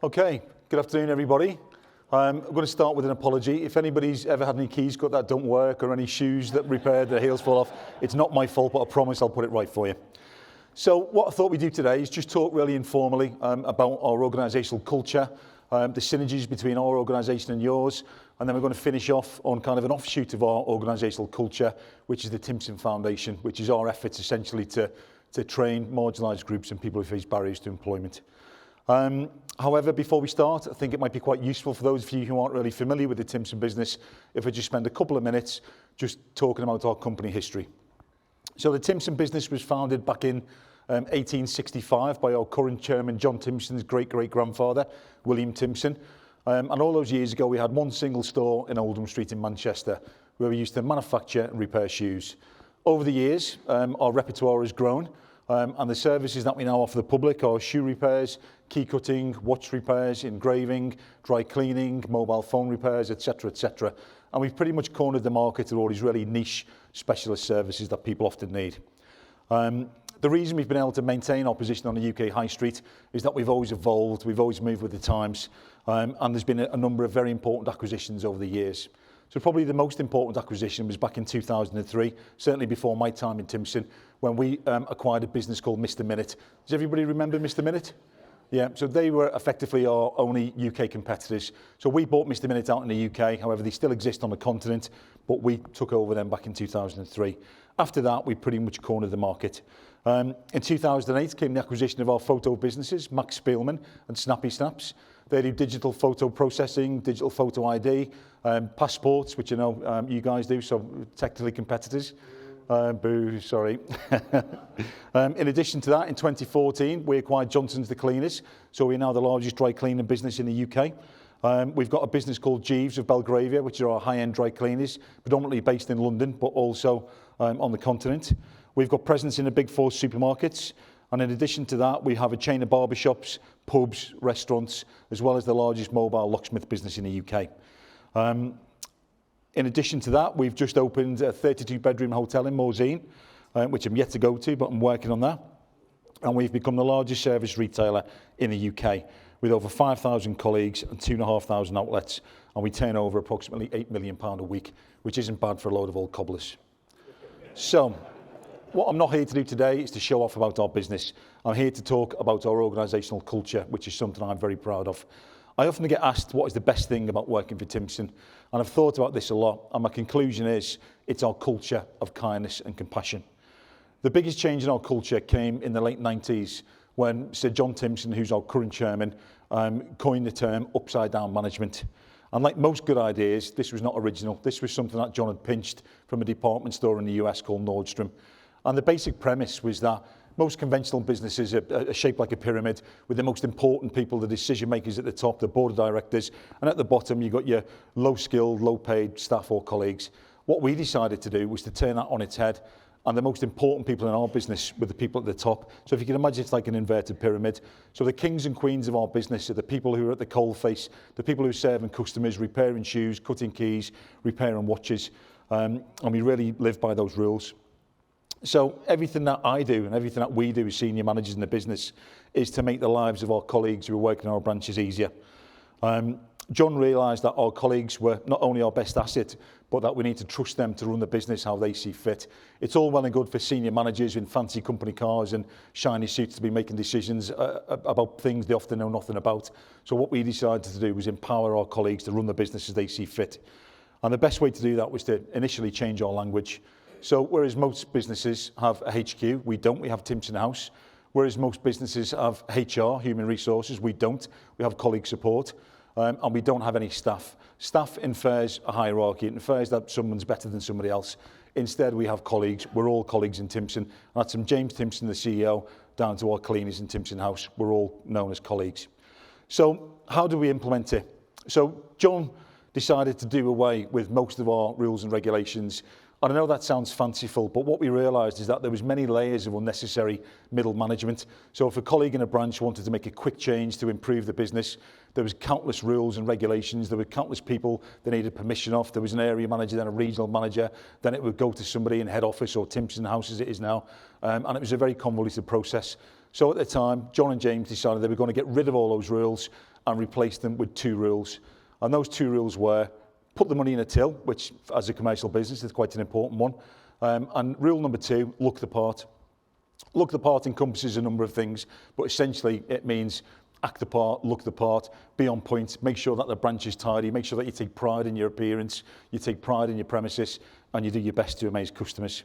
Okay, good afternoon everybody. I'm going to start with an apology. If anybody's ever had any keys cut that don't work or any shoes that repaired, their heels fall off, it's not my fault, but I promise I'll put it right for you. So what I thought we'd do today is just talk really informally about our organisational culture, the synergies between our organisation and yours, and then we're going to finish off on kind of an offshoot of our organisational culture, which is the Timpson Foundation, which is our efforts essentially to train marginalised groups and people who face barriers to employment. However, before we start, I think it might be quite useful for those of you who aren't really familiar with the Timpson business if I just spend a couple of minutes just talking about our company history. So the Timpson business was founded back in 1865 by our current chairman, John Timpson's great-great-grandfather, William Timpson. And all those years ago, we had one single store in Oldham Street in Manchester where we used to manufacture and repair shoes. Over the years, our repertoire has grown. And the services that we now offer the public are shoe repairs, key cutting, watch repairs, engraving, dry cleaning, mobile phone repairs, etc., etc. And we've pretty much cornered the market to all these really niche specialist services that people often need. The reason we've been able to maintain our position on the UK high street is that we've always evolved, we've always moved with the times, and there's been a number of very important acquisitions over the years. So probably the most important acquisition was back in 2003, certainly before my time in Timpson, when we acquired a business called Mr. Minute. Does everybody remember Mr. Minute? Yeah, so they were effectively our only UK competitors. So we bought Mr. Minute out in the UK, however, they still exist on the continent, but we took over them back in 2003. After that, we pretty much cornered the market. In 2008 came the acquisition of our photo businesses, Max Spielman and Snappy Snaps. They do digital photo processing, digital photo ID, passports, which I know you guys do, so technically competitors. Boo, sorry. In addition to that, in 2014, we acquired Johnson's The Cleaners, so we're now the largest dry cleaning business in the UK. We've got a business called Jeeves of Belgravia, which are our high-end dry cleaners, predominantly based in London, but also on the continent. We've got presence in the big four supermarkets, and in addition to that, we have a chain of barbershops, pubs, restaurants, as well as the largest mobile locksmith business in the UK. In addition to that, we've just opened a 32-bedroom hotel in Morzine, which I'm yet to go to, but I'm working on that. And we've become the largest service retailer in the UK, with over 5,000 colleagues and 2,500 outlets, and we turn over approximately £8 million a week, which isn't bad for a load of old cobblers. So, what I'm not here to do today is to show off about our business. I'm here to talk about our organisational culture, which is something I'm very proud of. I often get asked what is the best thing about working for Timpson, and I've thought about this a lot, and my conclusion is it's our culture of kindness and compassion. The biggest change in our culture came in the late 90s when Sir John Timpson, who's our current chairman, coined the term upside-down management. And like most good ideas, this was not original. This was something that John had pinched from a department store in the US called Nordstrom. And the basic premise was that most conventional businesses are shaped like a pyramid with the most important people, the decision makers at the top, the board of directors, and at the bottom you've got your low-skilled, low-paid staff or colleagues. What we decided to do was to turn that on its head, and the most important people in our business were the people at the top. So if you can imagine, it's like an inverted pyramid. So the kings and queens of our business are the people who are at the coalface, the people who are serving customers, repairing shoes, cutting keys, repairing watches, and we really live by those rules. So everything that I do and everything that we do as senior managers in the business is to make the lives of our colleagues who are working in our branches easier. John realised that our colleagues were not only our best asset, but that we need to trust them to run the business how they see fit. It's all well and good for senior managers in fancy company cars and shiny suits to be making decisions about things they often know nothing about. So what we decided to do was empower our colleagues to run the business as they see fit. And the best way to do that was to initially change our language. So whereas most businesses have a HQ, we don't. We have Timpson House. Whereas most businesses have HR, human resources, we don't. We have colleague support, and we don't have any staff. Staff infers a hierarchy. It infers that someone's better than somebody else. Instead, we have colleagues. We're all colleagues in Timpson. And that's from James Timpson, the CEO, down to our cleaners in Timpson House. We're all known as colleagues. So how do we implement it? So John decided to do away with most of our rules and regulations. And I know that sounds fanciful, but what we realised is that there was many layers of unnecessary middle management. So if a colleague in a branch wanted to make a quick change to improve the business, there was countless rules and regulations. There were countless people they needed permission off. There was an area manager, then a regional manager. Then it would go to somebody in head office or Timpson House as it is now. And it was a very convoluted process. So at the time, John and James decided they were going to get rid of all those rules and replaced them with 2 rules. And those 2 rules were, put the money in a till, which as a commercial business is quite an important one. And rule number 2, look the part. Look the part encompasses a number of things, but essentially it means act the part, look the part, be on point, make sure that the branch is tidy, make sure that you take pride in your appearance, you take pride in your premises, and you do your best to amaze customers.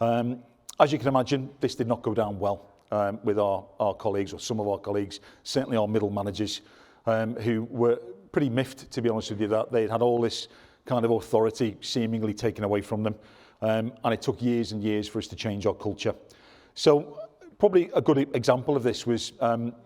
As you can imagine, this did not go down well with our colleagues, or some of our colleagues, certainly our middle managers, who were pretty miffed, to be honest with you, that they'd had all this kind of authority seemingly taken away from them. And it took years and years for us to change our culture. So probably a good example of this was,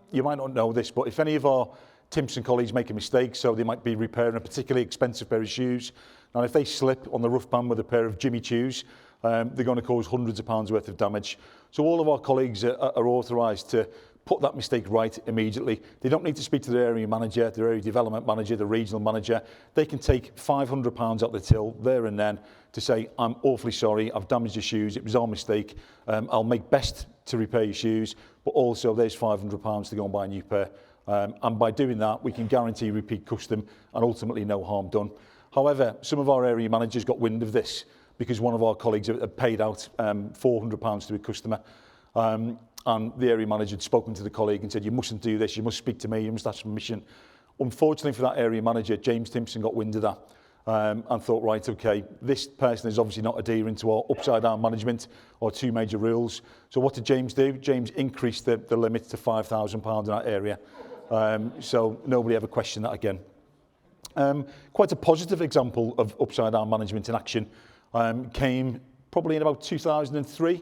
you might not know this, but if any of our Timpson colleagues make a mistake, so they might be repairing a particularly expensive pair of shoes, and if they slip on the rough band with a pair of Jimmy Choos, they're going to cause hundreds of pounds worth of damage. So all of our colleagues are authorised to put that mistake right immediately. They don't need to speak to their area manager, their area development manager, the regional manager. They can take £500 out the till there and then to say, I'm awfully sorry, I've damaged your shoes, it was our mistake, I'll make best to repair your shoes, but also there's £500 to go and buy a new pair. And by doing that, we can guarantee repeat custom and ultimately no harm done. However, some of our area managers got wind of this because one of our colleagues had paid out £400 to a customer. And the area manager had spoken to the colleague and said, you mustn't do this, you must speak to me, you must ask permission. Unfortunately for that area manager, James Timpson got wind of that and thought, right, okay, this person is obviously not adhering to our upside-down management or 2 major rules. So what did James do? James increased the limit to £5,000 in that area. So nobody ever questioned that again. Quite a positive example of upside-down management in action came probably in about 2003.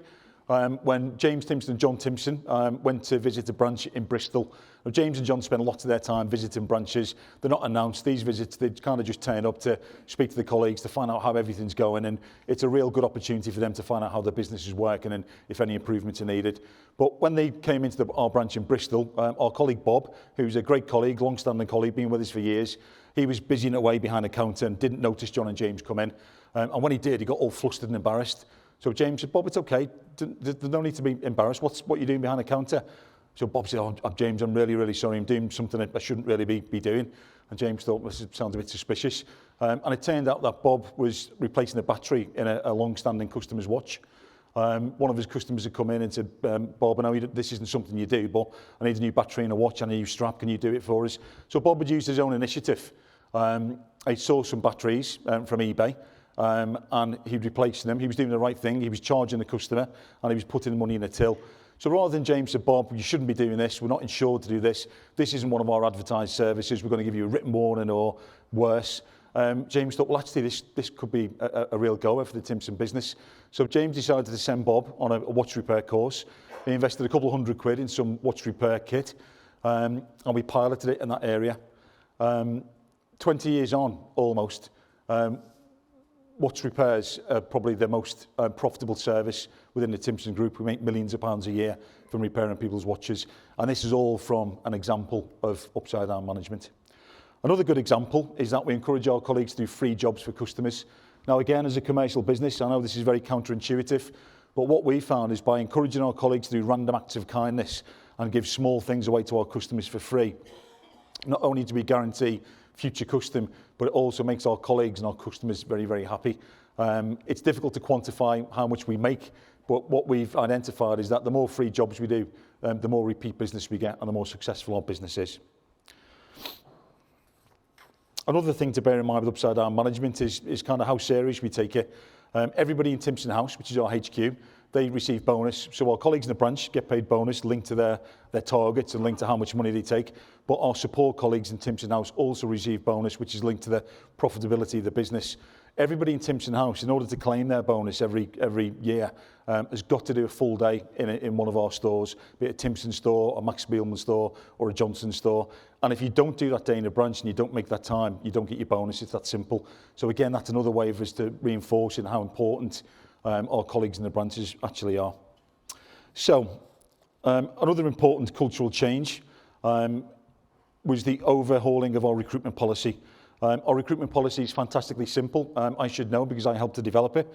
When James Timpson and John Timpson went to visit a branch in Bristol. Now, James and John spend lots of their time visiting branches. They're not announced, these visits, they kind of just turn up to speak to the colleagues, to find out how everything's going, and it's a real good opportunity for them to find out how their business is working and if any improvements are needed. But when they came into our branch in Bristol, our colleague Bob, who's a great colleague, long-standing colleague, been with us for years, he was busying away behind a counter and didn't notice John and James come in. And when he did, he got all flustered and embarrassed. So James said, Bob, it's okay. There's no need to be embarrassed. What are you doing behind the counter? So Bob said, oh, James, I'm really, really sorry. I'm doing something that I shouldn't really be doing. And James thought, this sounds a bit suspicious. And it turned out that Bob was replacing a battery in a long-standing customer's watch. One of his customers had come in and said, Bob, I know this isn't something you do, but I need a new battery in a watch and a new strap. Can you do it for us? So Bob had used his own initiative. He saw some batteries from eBay. And he'd replacing them. He was doing the right thing. He was charging the customer and he was putting the money in a till. So rather than James said, Bob, you shouldn't be doing this. We're not insured to do this. This isn't one of our advertised services. We're going to give you a written warning or worse. James thought, well, actually, this could be a real goer for the Timpson business. So James decided to send Bob on a watch repair course. He invested a couple of £100 in some watch repair kit. And we piloted it in that area. 20 years on, almost. Watch repairs are probably the most profitable service within the Timpson Group. We make millions of pounds a year from repairing people's watches. And this is all from an example of upside-down management. Another good example is that we encourage our colleagues to do free jobs for customers. Now, again, as a commercial business, I know this is very counterintuitive, but what we found is by encouraging our colleagues to do random acts of kindness and give small things away to our customers for free, not only do we guarantee future custom, but it also makes our colleagues and our customers very, very happy. It's difficult to quantify how much we make, but what we've identified is that the more free jobs we do, the more repeat business we get and the more successful our business is. Another thing to bear in mind with upside down management is kind of how serious we take it. Everybody in Timpson House, which is our HQ, they receive bonus. So our colleagues in the branch get paid bonus linked to their targets and linked to how much money they take. But our support colleagues in Timpson House also receive bonus, which is linked to the profitability of the business. Everybody in Timpson House, in order to claim their bonus every year, has got to do a full day in one of our stores, be it a Timpson store, a Max Beelman store, or a Johnson store. And if you don't do that day in a branch and you don't make that time, you don't get your bonus. It's that simple. So again, that's another way for us to reinforce how important our colleagues in the branches actually are. So another important cultural change was the overhauling of our recruitment policy. Our recruitment policy is fantastically simple. I should know because I helped to develop it.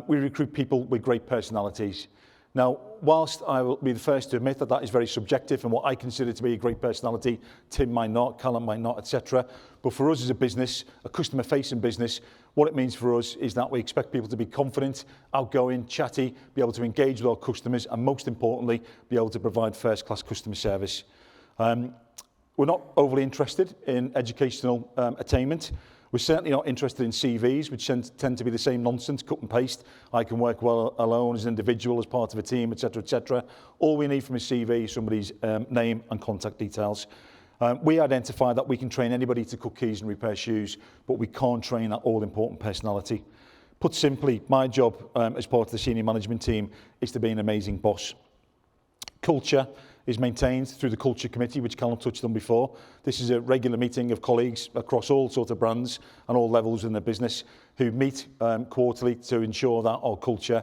We recruit people with great personalities. Now, whilst I will be the first to admit that that is very subjective and what I consider to be a great personality, Tim might not, Callum might not, etc. But for us as a business, a customer-facing business, what it means for us is that we expect people to be confident, outgoing, chatty, be able to engage with our customers, and most importantly, be able to provide first-class customer service. We're not overly interested in educational attainment. We're certainly not interested in CVs, which tend to be the same nonsense, cut and paste. I can work well alone as an individual, as part of a team, etc., etc. All we need from a CV is somebody's name and contact details. We identify that we can train anybody to cut keys and repair shoes, but we can't train that all-important personality. Put simply, my job as part of the senior management team is to be an amazing boss. Culture is maintained through the Culture Committee, which Callum touched on before. This is a regular meeting of colleagues across all sorts of brands and all levels in the business who meet quarterly to ensure that our culture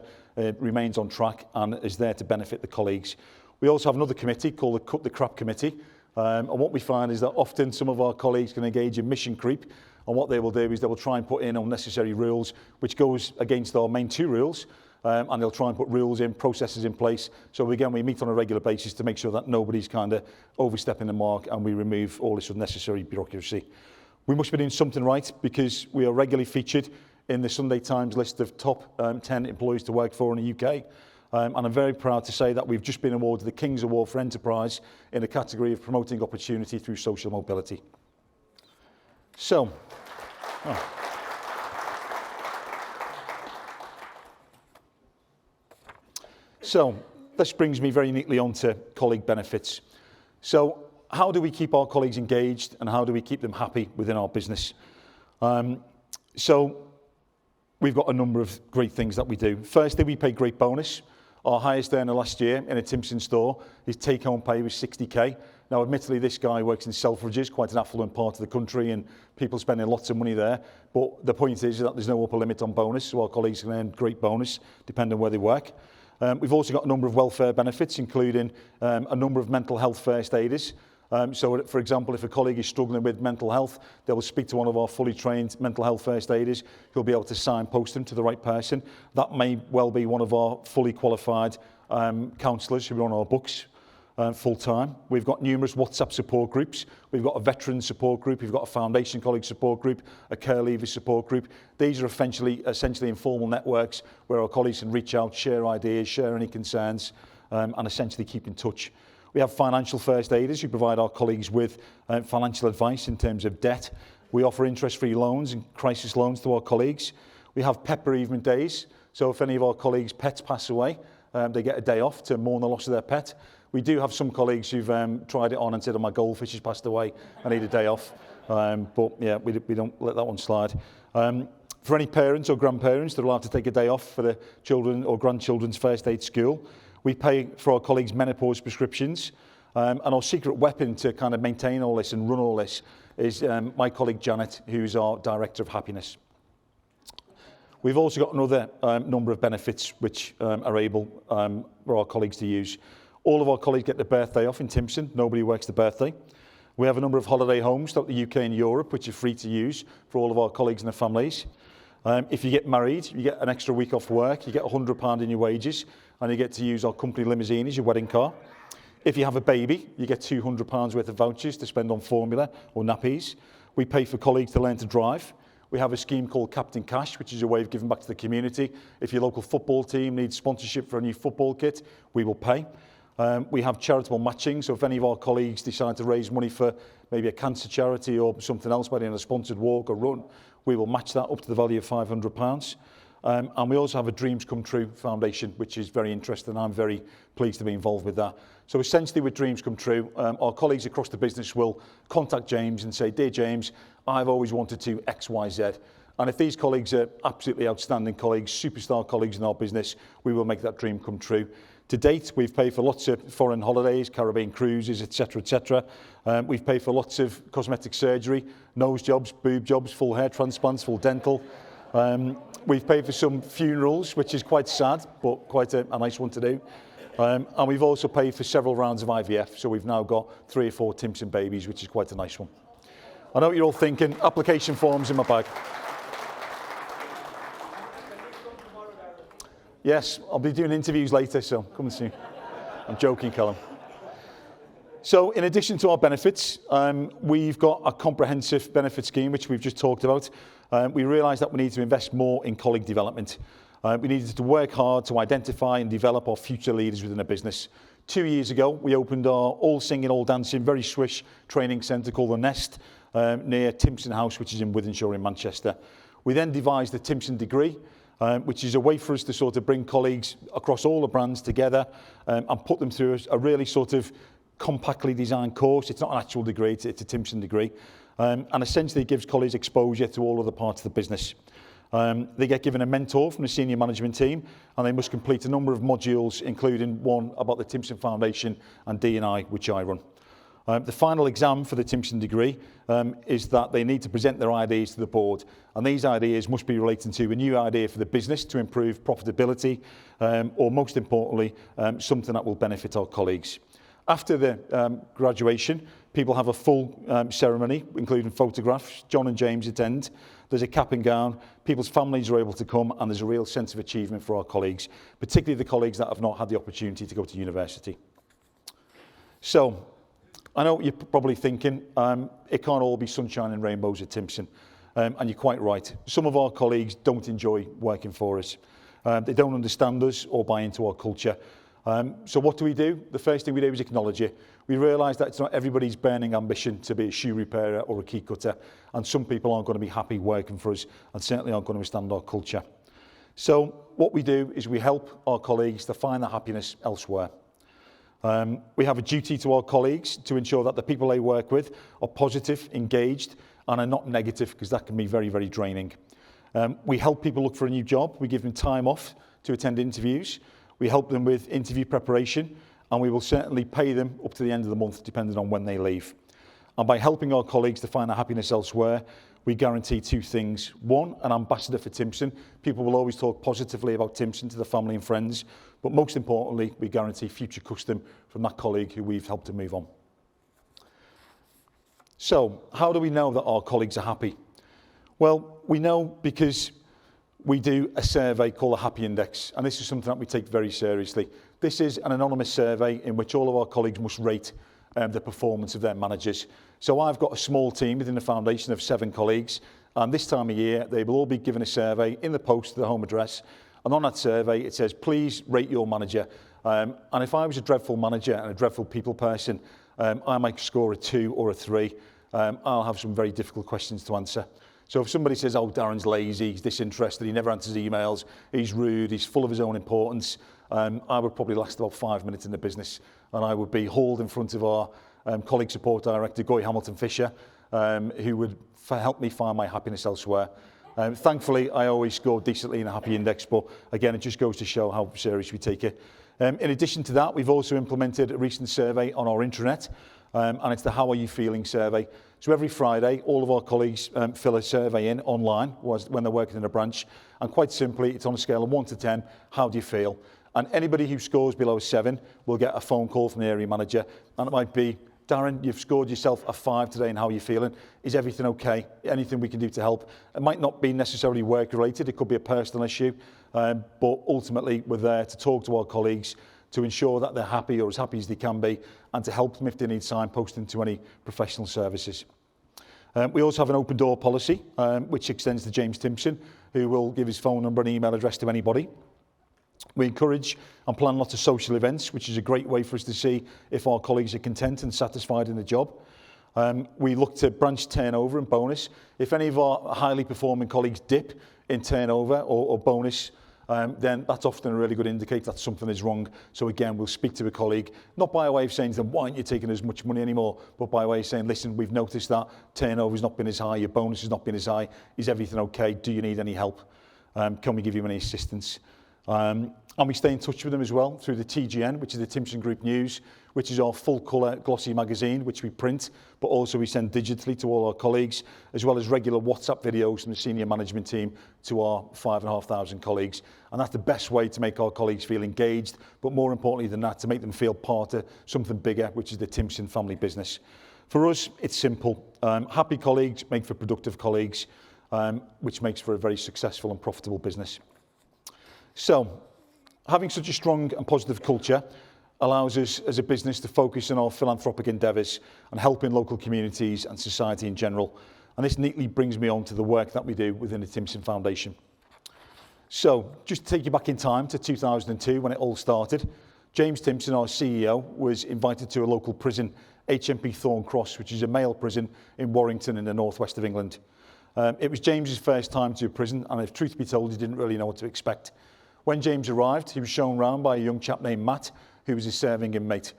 remains on track and is there to benefit the colleagues. We also have another committee called the Cut the Crap Committee. And what we find is that often some of our colleagues can engage in mission creep, and what they will do is they will try and put in unnecessary rules, which goes against our main 2 rules, and they'll try and put rules in, processes in place. So again, we meet on a regular basis to make sure that nobody's kind of overstepping the mark, and we remove all this unnecessary bureaucracy. We must be doing something right, because we are regularly featured in the Sunday Times list of top 10 employees to work for in the UK. And I'm very proud to say that we've just been awarded the King's Award for Enterprise in the category of promoting opportunity through social mobility. So, this brings me very neatly on to colleague benefits. So, how do we keep our colleagues engaged, and how do we keep them happy within our business? So, we've got a number of great things that we do. Firstly, we pay great bonus. Our highest earner last year in a Timpson store, his take-home pay was 60k. Now, admittedly, this guy works in Selfridges, quite an affluent part of the country, and people spending lots of money there. But the point is that there's no upper limit on bonus, so our colleagues can earn great bonus, depending on where they work. We've also got a number of welfare benefits, including a number of mental health first aiders. So, for example, if a colleague is struggling with mental health, they will speak to one of our fully trained mental health first aiders who'll be able to signpost them to the right person. That may well be one of our fully qualified counsellors who are on our books full-time. We've got numerous WhatsApp support groups. We've got a veteran support group. We've got a foundation colleague support group, a care leaver support group. These are essentially informal networks where our colleagues can reach out, share ideas, share any concerns, and essentially keep in touch. We have financial first aiders who provide our colleagues with financial advice in terms of debt. We offer interest-free loans and crisis loans to our colleagues. We have pet bereavement days. So if any of our colleagues' pets pass away, they get a day off to mourn the loss of their pet. We do have some colleagues who've tried it on and said, oh, my goldfish has passed away, I need a day off. But yeah, we don't let that one slide. For any parents or grandparents, they're allowed to take a day off for the children or grandchildren's first aid school. We pay for our colleagues' menopause prescriptions. And our secret weapon to kind of maintain all this and run all this is my colleague Janet, who's our Director of Happiness. We've also got another number of benefits which are able for our colleagues to use. All of our colleagues get their birthday off in Timpson. Nobody works the birthday. We have a number of holiday homes throughout the UK and Europe which are free to use for all of our colleagues and their families. If you get married, you get an extra week off work, you get £100 in your wages, and you get to use our company limousine as your wedding car. If you have a baby, you get £200 worth of vouchers to spend on formula or nappies. We pay for colleagues to learn to drive. We have a scheme called Captain Cash, which is a way of giving back to the community. If your local football team needs sponsorship for a new football kit, we will pay. We have charitable matching, so if any of our colleagues decide to raise money for maybe a cancer charity or something else, whether in a sponsored walk or run, we will match that up to the value of £500. And we also have a Dreams Come True Foundation, which is very interesting, and I'm very pleased to be involved with that. So essentially with Dreams Come True, our colleagues across the business will contact James and say, dear James, I've always wanted to X, Y, Z. And if these colleagues are absolutely outstanding colleagues, superstar colleagues in our business, we will make that dream come true. To date, we've paid for lots of foreign holidays, Caribbean cruises, etc., etc. We've paid for lots of cosmetic surgery, nose jobs, boob jobs, full hair transplants, full dental. We've paid for some funerals, which is quite sad, but quite a nice one to do. And we've also paid for several rounds of IVF, so we've now got 3 or 4 Timpson babies, which is quite a nice one. I know what you're all thinking, application forms in my bag. Yes, I'll be doing interviews later, so come and see. I'm joking, Callum. So in addition to our benefits, we've got a comprehensive benefit scheme, which we've just talked about. We realised that we need to invest more in colleague development. We needed to work hard to identify and develop our future leaders within a business. 2 years ago, we opened our all singing, all dancing, very swish training centre called The Nest near Timpson House, which is in Wythenshawe in Manchester. We then devised the Timpson degree, which is a way for us to sort of bring colleagues across all the brands together and put them through a really sort of compactly designed course. It's not an actual degree, it's a Timpson degree. And essentially it gives colleagues exposure to all other parts of the business. They get given a mentor from the senior management team, and they must complete a number of modules, including one about the Timpson Foundation and D&I, which I run. The final exam for the Timpson degree is that they need to present their ideas to the board, and these ideas must be relating to a new idea for the business to improve profitability, or most importantly, something that will benefit our colleagues. After the graduation, people have a full ceremony, including photographs. John and James attend. There's a cap and gown. People's families are able to come, and there's a real sense of achievement for our colleagues, particularly the colleagues that have not had the opportunity to go to university. So, I know what you're probably thinking, it can't all be sunshine and rainbows at Timpson, and you're quite right. Some of our colleagues don't enjoy working for us. They don't understand us or buy into our culture. So what do? The first thing we do is acknowledge it. We realise that it's not everybody's burning ambition to be a shoe repairer or a key cutter, and some people aren't going to be happy working for us and certainly aren't going to understand our culture. So what we do is we help our colleagues to find their happiness elsewhere. We have a duty to our colleagues to ensure that the people they work with are positive, engaged, and are not negative, because that can be very, very draining. We help people look for a new job. We give them time off to attend interviews. We help them with interview preparation, and we will certainly pay them up to the end of the month, depending on when they leave. And by helping our colleagues to find their happiness elsewhere, we guarantee two things. One, an ambassador for Timpson. People will always talk positively about Timpson to their family and friends, but most importantly, we guarantee future custom from that colleague who we've helped to move on. So, how do we know that our colleagues are happy? Well, we know because we do a survey called a Happy Index, and this is something that we take very seriously. This is an anonymous survey in which all of our colleagues must rate the performance of their managers. So I've got a small team within the foundation of 7 colleagues, and this time of year they will all be given a survey in the post to their home address, and on that survey it says, please rate your manager. And if I was a dreadful manager and a dreadful people person, I might score a 2 or a 3. I'll have some very difficult questions to answer. So if somebody says, oh, Darren's lazy, he's disinterested, he never answers emails, he's rude, he's full of his own importance, I would probably last about 5 minutes in the business, and I would be hauled in front of our colleague support director, Goy Hamilton-Fisher, who would help me find my happiness elsewhere. Thankfully, I always score decently in a Happy Index, but again, it just goes to show how serious we take it. In addition to that, we've also implemented a recent survey on our intranet, and it's the How Are You Feeling survey. So every Friday, all of our colleagues fill a survey in online when they're working in a branch, and quite simply, it's on a scale of 1 to 10, how do you feel? And anybody who scores below a 7 will get a phone call from the area manager, and it might be, Darren, you've scored yourself a 5 today, and how are you feeling? Is everything okay? Anything we can do to help? It might not be necessarily work-related, it could be a personal issue, but ultimately we're there to talk to our colleagues to ensure that they're happy or as happy as they can be, and to help them if they need signposting to any professional services. We also have an open door policy, which extends to James Timpson, who will give his phone number and email address to anybody. We encourage and plan lots of social events, which is a great way for us to see if our colleagues are content and satisfied in the job. We look to branch turnover and bonus. If any of our highly performing colleagues dip in turnover or bonus, then that's often a really good indicator that something is wrong. So again, we'll speak to a colleague, not by way of saying to them, why aren't you taking as much money anymore, but by way of saying, listen, we've noticed that turnover's not been as high, your bonus has not been as high, is everything okay, do you need any help, can we give you any assistance? And we stay in touch with them as well through the TGN, which is the Timpson Group News, which is our full-colour glossy magazine, which we print, but also we send digitally to all our colleagues, as well as regular WhatsApp videos from the senior management team to our 5,500 colleagues. And that's the best way to make our colleagues feel engaged, but more importantly than that, to make them feel part of something bigger, which is the Timpson family business. For us, it's simple. Happy colleagues make for productive colleagues, which makes for a very successful and profitable business. So, Having such a strong and positive culture allows us as a business to focus on our philanthropic endeavours and helping local communities and society in general. And this neatly brings me on to the work that we do within the Timpson Foundation. So, just to take you back in time to 2002 when it all started, James Timpson, our CEO, was invited to a local prison, HMP Thorn Cross, which is a male prison in Warrington in the northwest of England. It was James's first time to a prison, and if truth be told, he didn't really know what to expect. When James arrived, he was shown around by a young chap named Matt, who was a serving inmate.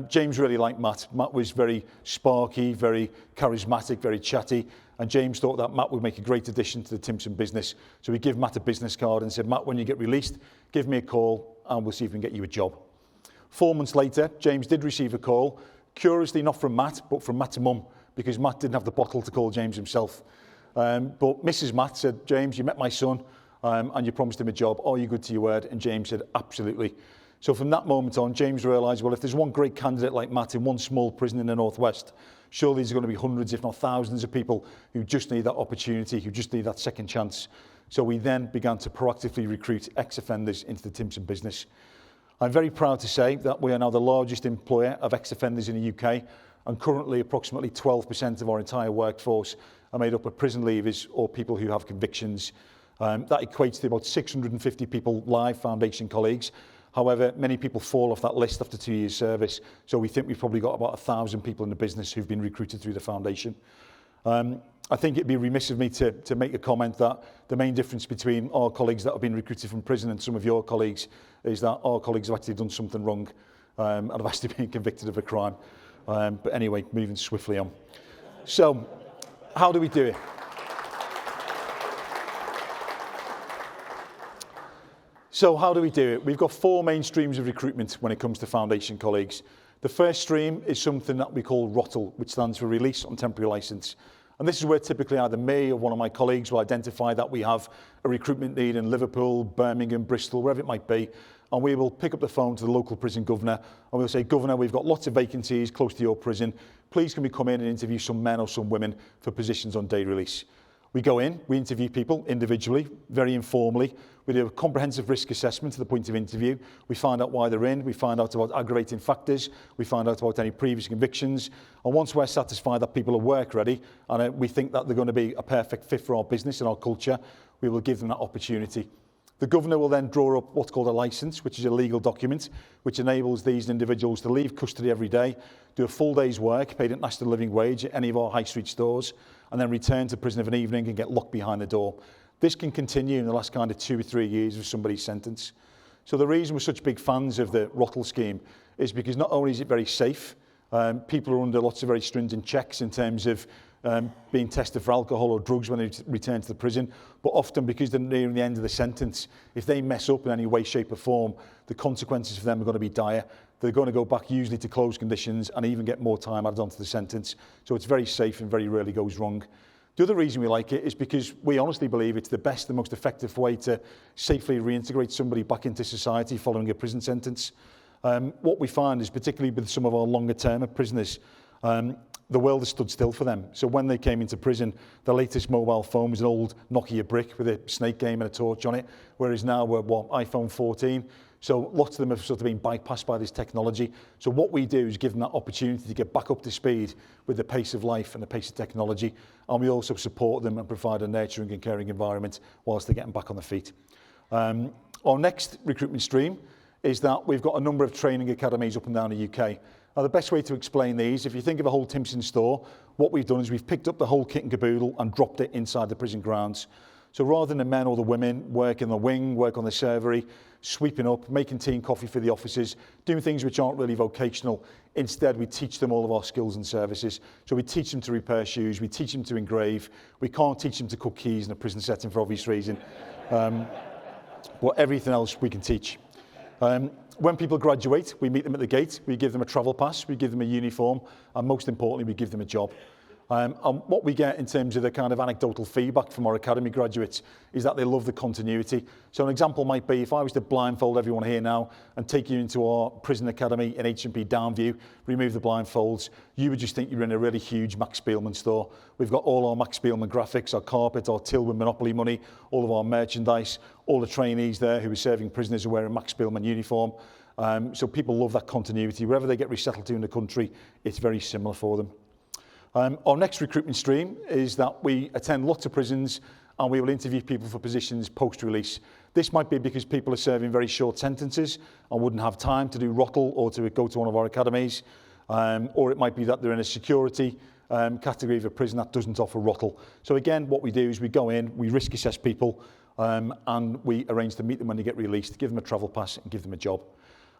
James really liked Matt. Matt was very sparky, very charismatic, very chatty, and James thought that Matt would make a great addition to the Timpson business. So he gave Matt a business card and said, Matt, when you get released, give me a call and we'll see if we can get you a job. 4 months later, James did receive a call, curiously not from Matt, but from Matt's mum, because Matt didn't have the bottle to call James himself. But Mrs. Matt said, James, you met my son and you promised him a job. Are you good to your word? And James said, absolutely. So from that moment on, James realised, well, if there's one great candidate like Matt in one small prison in the northwest, surely there's going to be hundreds, if not thousands of people who just need that opportunity, who just need that second chance. So we then began to proactively recruit ex-offenders into the Timpson business. I'm very proud to say that we are now the largest employer of ex-offenders in the UK, and currently approximately 12% of our entire workforce are made up of prison leavers or people who have convictions. That equates to about 650 people live foundation colleagues. However, many people fall off that list after 2 years service, so we think we've probably got about 1,000 people in the business who've been recruited through the foundation. I think it'd be remiss of me to make a comment that the main difference between our colleagues that have been recruited from prison and some of your colleagues is that our colleagues have actually done something wrong and have actually been convicted of a crime. But anyway, moving swiftly on. So, how do we do it? So how do we do it? We've got 4 main streams of recruitment when it comes to foundation colleagues. The first stream is something that we call ROTL, which stands for Release on Temporary Licence. And this is where typically either me or one of my colleagues will identify that we have a recruitment need in Liverpool, Birmingham, Bristol, wherever it might be. And we will pick up the phone to the local prison governor and we'll say, Governor, we've got lots of vacancies close to your prison. Please can we come in and interview some men or some women for positions on day release? We go in, we interview people individually, very informally. We do a comprehensive risk assessment to the point of interview. We find out why they're in, we find out about aggravating factors, we find out about any previous convictions. And once we're satisfied that people are work ready and we think that they're going to be a perfect fit for our business and our culture, we will give them that opportunity. The governor will then draw up what's called a licence, which is a legal document, which enables these individuals to leave custody every day, do a full day's work, paid at national living wage at any of our high street stores, and then return to prison of an evening and get locked behind the door. This can continue in the last kind of 2 or 3 years of somebody's sentence. So the reason we're such big fans of the ROTL scheme is because not only is it very safe, people are under lots of very stringent checks in terms of being tested for alcohol or drugs when they return to the prison, but often because they're nearing the end of the sentence, if they mess up in any way, shape or form, the consequences for them are going to be dire. They're going to go back usually to closed conditions and even get more time added onto the sentence. So it's very safe and very rarely goes wrong. The other reason we like it is because we honestly believe it's the best and most effective way to safely reintegrate somebody back into society following a prison sentence. What we find is, particularly with some of our longer term prisoners, the world has stood still for them. So when they came into prison, the latest mobile phone was an old Nokia brick with a snake game and a torch on it, whereas now we're, iPhone 14. So lots of them have sort of been bypassed by this technology. So what we do is give them that opportunity to get back up to speed with the pace of life and the pace of technology. And we also support them and provide a nurturing and caring environment whilst they're getting back on their feet. Our next recruitment stream is that we've got a number of training academies up and down the UK. Now, the best way to explain these, if you think of a whole Timpson store, what we've done is we've picked up the whole kit and caboodle and dropped it inside the prison grounds. So rather than the men or the women work in the wing, work on the servery, sweeping up, making tea and coffee for the officers, doing things which aren't really vocational, instead we teach them all of our skills and services. So we teach them to repair shoes, we teach them to engrave, we can't teach them to cook keys in a prison setting for obvious reason. But everything else we can teach. When people graduate, we meet them at the gate, we give them a travel pass, we give them a uniform, and most importantly, we give them a job. And what we get in terms of the kind of anecdotal feedback from our academy graduates is that they love the continuity. So an example might be if I was to blindfold everyone here now and take you into our prison academy in H&P Downview, remove the blindfolds, you would just think you're in a really huge Max Spielman store. We've got all our Max Spielman graphics, our carpet, our till with Monopoly money, all of our merchandise, all the trainees there who are serving prisoners are wearing Max Spielman uniform. So people love that continuity. Wherever they get resettled to in the country, it's very similar for them. Our next recruitment stream is that we attend lots of prisons and we will interview people for positions post-release. This might be because people are serving very short sentences and wouldn't have time to do ROTL or to go to one of our academies, or it might be that they're in a security category of a prison that doesn't offer ROTL. So again, what we do is we go in, we risk assess people, and we arrange to meet them when they get released, give them a travel pass and give them a job.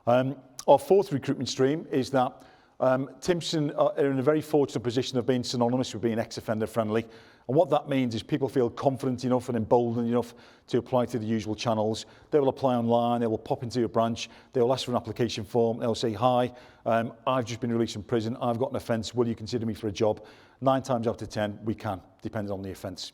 Our fourth recruitment stream is that Timpson are in a very fortunate position of being synonymous with being ex-offender friendly. And what that means is people feel confident enough and emboldened enough to apply to the usual channels. They will apply online, they will pop into a branch, they will ask for an application form, they'll say, hi, I've just been released from prison, I've got an offence, will you consider me for a job? 9 times out of 10, we can, depending on the offence.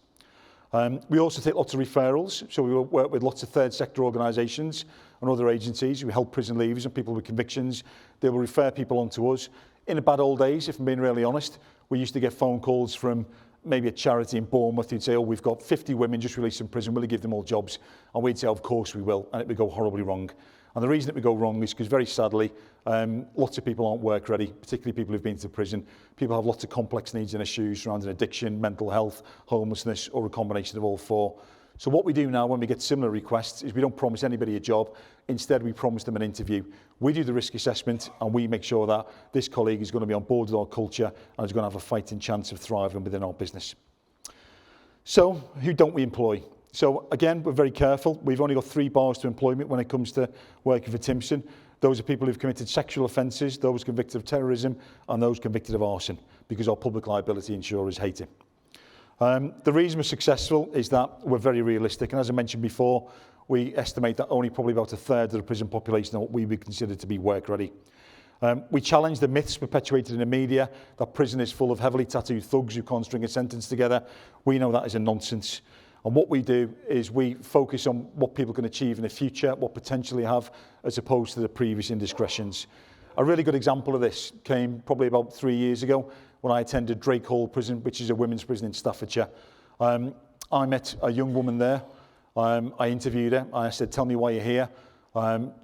We also take lots of referrals, so we work with lots of third sector organisations and other agencies who help prison leavers and people with convictions. They will refer people on to us. In the bad old days, if I'm being really honest, we used to get phone calls from maybe a charity in Bournemouth who'd say, oh, we've got 50 women just released from prison, will you give them all jobs? And we'd say, of course we will, and it would go horribly wrong. And the reason it would go wrong is because very sadly, lots of people aren't work ready, particularly people who've been to prison. People have lots of complex needs and issues surrounding addiction, mental health, homelessness, or a combination of all four. So what we do now when we get similar requests is we don't promise anybody a job. Instead, we promise them an interview. We do the risk assessment and we make sure that this colleague is going to be on board with our culture and is going to have a fighting chance of thriving within our business. So who don't we employ? So again, we're very careful. We've only got 3 bars to employment when it comes to working for Timpson. Those are people who've committed sexual offences, those convicted of terrorism, and those convicted of arson, because our public liability insurers hate it. The reason we're successful is that we're very realistic, and as I mentioned before, we estimate that only probably about 1/3 of the prison population are what we would consider to be work ready. We challenge the myths perpetuated in the media that prison is full of heavily tattooed thugs who can't string a sentence together. We know that is a nonsense. And what we do is we focus on what people can achieve in the future, what potential they have, as opposed to the previous indiscretions. A really good example of this came probably about 3 years ago when I attended Drake Hall Prison, which is a women's prison in Staffordshire. I met a young woman there. I interviewed her. I said, tell me why you're here.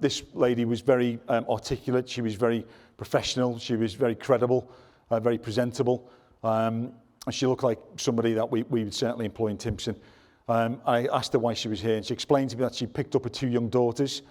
This lady was very articulate. She was very professional. She was very credible, very presentable. And she looked like somebody that we would certainly employ in Timpson. I asked her why she was here, and she explained to me that she picked up her 2 young daughters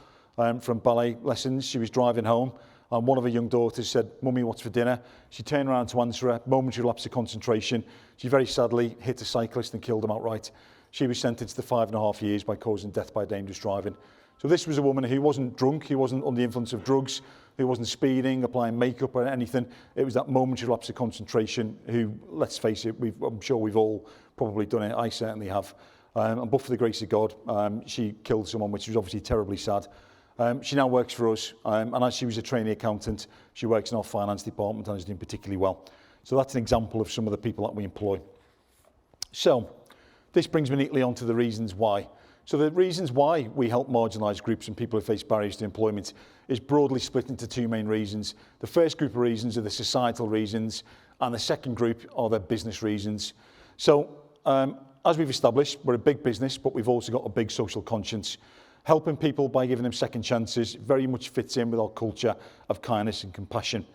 from ballet lessons. She was driving home, and one of her young daughters said, Mummy, what's for dinner? She turned around to answer her, momentary lapse of concentration. She very sadly hit a cyclist and killed him outright. She was sentenced to 5.5 years by causing death by dangerous driving. So this was a woman who wasn't drunk, who wasn't under the influence of drugs, who wasn't speeding, applying makeup or anything. It was that momentary lapse of concentration who, let's face it, I'm sure we've all probably done it. I certainly have. And but for the grace of God, she killed someone, which was obviously terribly sad. She now works for us, and as she was a trainee accountant, she works in our finance department and is doing particularly well. So that's an example of some of the people that we employ. So this brings me neatly on to the reasons why. So the reasons why we help marginalised groups and people who face barriers to employment is broadly split into 2 main reasons. The first group of reasons are the societal reasons, and the second group are the business reasons. So as we've established, we're a big business, but we've also got a big social conscience. Helping people by giving them second chances very much fits in with our culture of kindness and compassion.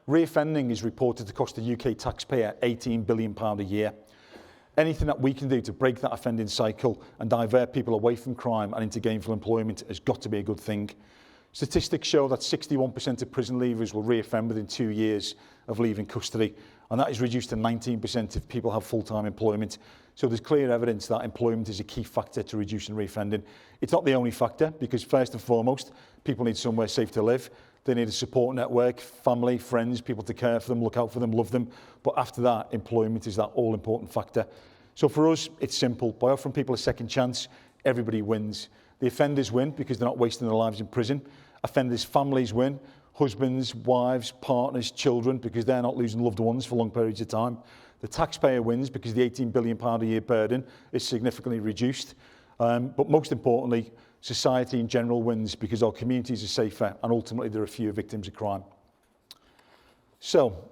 Reoffending is reported to cost the UK taxpayer £18 billion a year. Anything that we can do to break that offending cycle and divert people away from crime and into gainful employment has got to be a good thing. Statistics show that 61% of prison leavers will reoffend within 2 years of leaving custody, and that is reduced to 19% if people have full-time employment. So there's clear evidence that employment is a key factor to reducing reoffending. It's not the only factor, because first and foremost, people need somewhere safe to live. They need a support network, family, friends, people to care for them, look out for them, love them. But after that, employment is that all-important factor. So for us, it's simple. By offering people a second chance, everybody wins. The offenders win because they're not wasting their lives in prison. Offenders' families win. Husbands, wives, partners, children, because they're not losing loved ones for long periods of time. The taxpayer wins because the £18 billion a year burden is significantly reduced. But most importantly, society in general wins because our communities are safer and ultimately there are fewer victims of crime. So,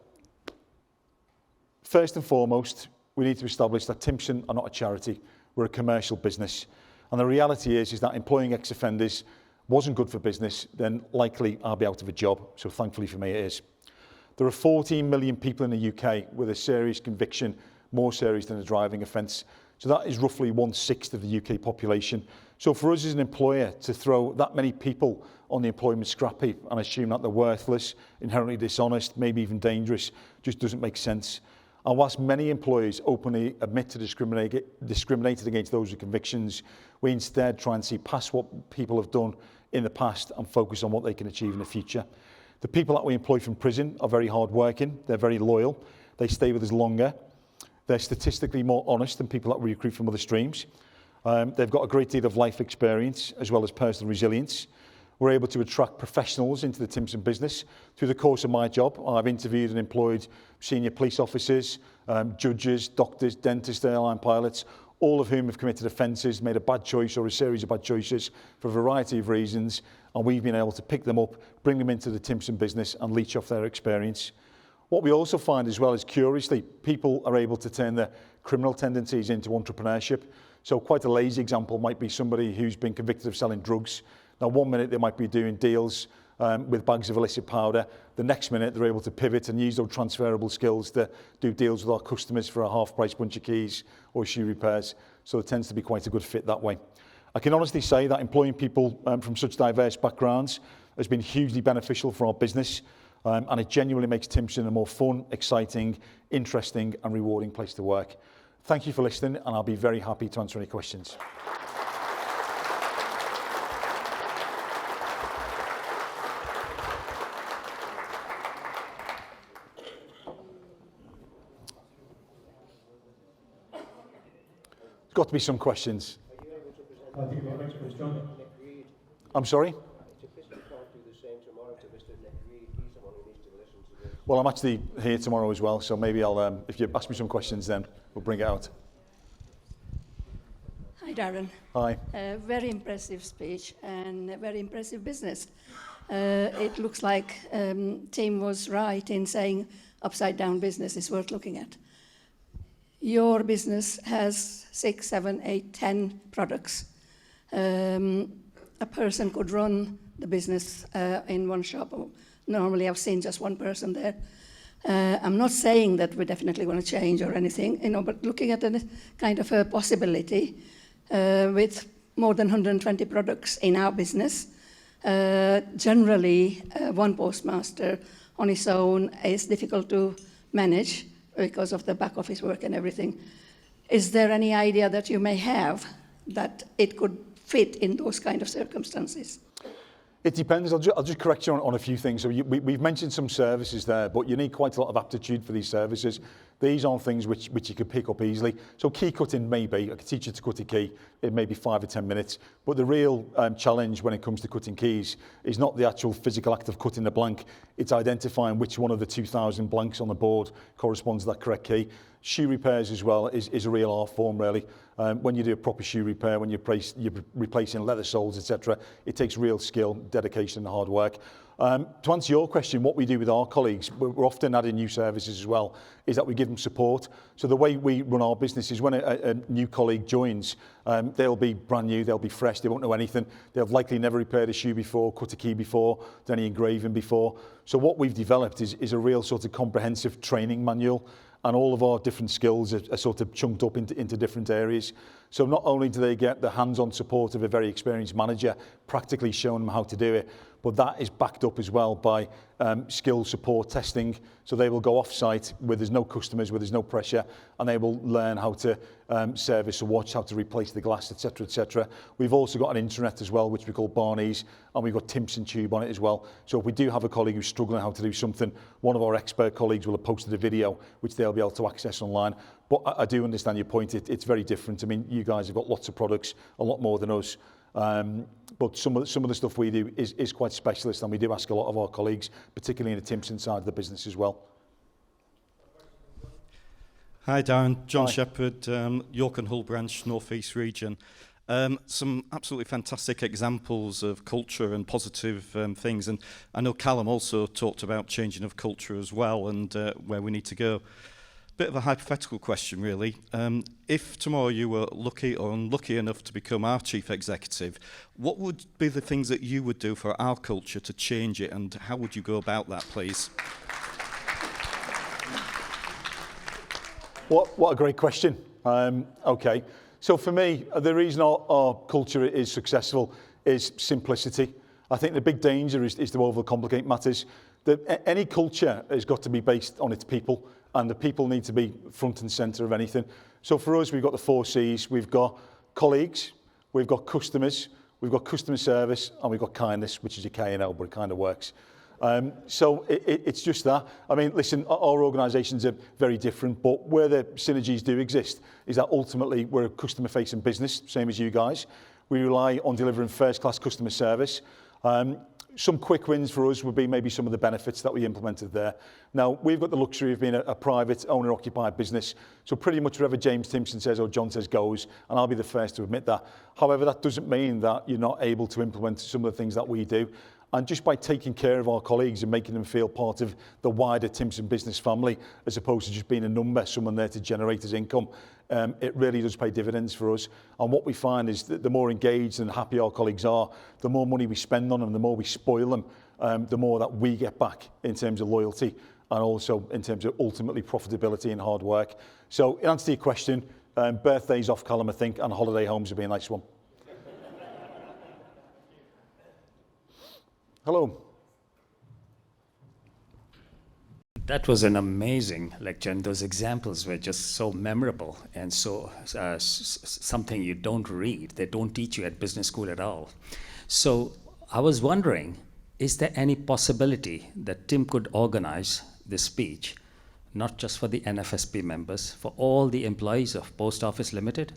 first and foremost, we need to establish that Timpson are not a charity, we're a commercial business. And the reality is that employing ex-offenders wasn't good for business, then likely I'll be out of a job. So thankfully for me it is. There are 14 million people in the UK with a serious conviction, more serious than a driving offence. So that is roughly 1/6 of the UK population. So for us as an employer to throw that many people on the employment scrap heap and assume that they're worthless, inherently dishonest, maybe even dangerous, just doesn't make sense. And whilst many employers openly admit to discriminated against those with convictions, we instead try and see past what people have done in the past and focus on what they can achieve in the future. The people that we employ from prison are very hard-working, they're very loyal, they stay with us longer, they're statistically more honest than people that we recruit from other streams. They've got a great deal of life experience as well as personal resilience. We're able to attract professionals into the Timpson business. Through the course of my job, I've interviewed and employed senior police officers, judges, doctors, dentists, airline pilots, all of whom have committed offences, made a bad choice or a series of bad choices for a variety of reasons, and we've been able to pick them up, bring them into the Timpson business and leech off their experience. What we also find as well is, curiously, people are able to turn their criminal tendencies into entrepreneurship. So quite a lazy example might be somebody who's been convicted of selling drugs. Now, one minute they might be doing deals with bags of illicit powder. The next minute they're able to pivot and use those transferable skills to do deals with our customers for a half-price bunch of keys or shoe repairs. So it tends to be quite a good fit that way. I can honestly say that employing people from such diverse backgrounds has been hugely beneficial for our business, and it genuinely makes Timpson a more fun, exciting, interesting and rewarding place to work. Thank you for listening, and I'll be very happy to answer any questions. There's got to be some questions. I'm sorry? Well, I'm actually here tomorrow as well, so maybe I'll, if you ask me some questions then, we'll bring it out. Hi, Darren. Hi. Very impressive speech and a very impressive business. It looks like Tim was right in saying upside-down business is worth looking at. Your business has 6, 7, 8, 10 products. A person could run the business in one shop. Normally, I've seen just one person there. I'm not saying that we're definitely going to change or anything, but looking at a kind of a possibility with more than 120 products in our business. Generally, one postmaster on his own is difficult to manage because of the back office work and everything. Is there any idea that you may have that it could fit in those kind of circumstances? It depends. I'll just correct you on a few things. So we've mentioned some services there, but you need quite a lot of aptitude for these services. These aren't things which you could pick up easily. So key cutting, maybe. I could teach you to cut a key in maybe 5 or 10 minutes. But the real challenge when it comes to cutting keys is not the actual physical act of cutting the blank. It's identifying which one of the 2,000 blanks on the board corresponds to that correct key. Shoe repairs as well is a real art form, really. When you do a proper shoe repair, when you're replacing leather soles, etc., it takes real skill, dedication and hard work. To answer your question, what we do with our colleagues, we're often adding new services as well, is that we give them support. So the way we run our business is when a new colleague joins, they'll be brand new, they'll be fresh, they won't know anything. They'll likely never repaired a shoe before, cut a key before, done any engraving before. So what we've developed is a real sort of comprehensive training manual, and all of our different skills are sort of chunked up into different areas. So not only do they get the hands-on support of a very experienced manager practically showing them how to do it, but that is backed up as well by skill support testing. So they will go off-site where there's no customers, where there's no pressure, and they will learn how to service a watch, how to replace the glass, etc., etc. We've also got an intranet as well, which we call Barney's, and we've got Timpson Tube on it as well. So if we do have a colleague who's struggling how to do something, one of our expert colleagues will have posted a video, which they'll be able to access online. But I do understand your point. It's very different. I mean, you guys have got lots of products, a lot more than us. But some of the stuff we do is quite specialist, and we do ask a lot of our colleagues, particularly in the Timpson side of the business as well. Hi Darren, John Hi. Shepherd, York and Hull branch, North East region. Some absolutely fantastic examples of culture and positive things, and I know Callum also talked about changing of culture as well and where we need to go. Bit of a hypothetical question really. If tomorrow you were lucky or unlucky enough to become our chief executive, what would be the things that you would do for our culture to change it, and how would you go about that, please? What a great question. Okay, so for me, the reason our culture is successful is simplicity. I think the big danger is to overcomplicate matters. Any culture has got to be based on its people, and the people need to be front and centre of anything. So for us, we've got the 4 C's. We've got colleagues, we've got customers, we've got customer service, and we've got kindness, which is a K&L, but it kind of works. So it's just that. I mean, listen, our organisations are very different, but where the synergies do exist is that ultimately we're a customer-facing business, same as you guys. We rely on delivering first-class customer service. Some quick wins for us would be maybe some of the benefits that we implemented there. Now, we've got the luxury of being a private owner-occupied business, so pretty much whatever James Timpson says or John says goes, and I'll be the first to admit that. However, that doesn't mean that you're not able to implement some of the things that we do. And just by taking care of our colleagues and making them feel part of the wider Timpson business family, as opposed to just being a number, someone there to generate his income, it really does pay dividends for us. And what we find is that the more engaged and happy our colleagues are, the more money we spend on them, the more we spoil them, the more that we get back in terms of loyalty and also in terms of ultimately profitability and hard work. So in answer to your question, birthdays off, Callum, I think, and holiday homes would be a nice one. Hello. That was an amazing lecture, and those examples were just so memorable and so something you don't read. They don't teach you at business school at all. So I was wondering, is there any possibility that Tim could organize this speech, not just for the NFSP members, for all the employees of Post Office Limited?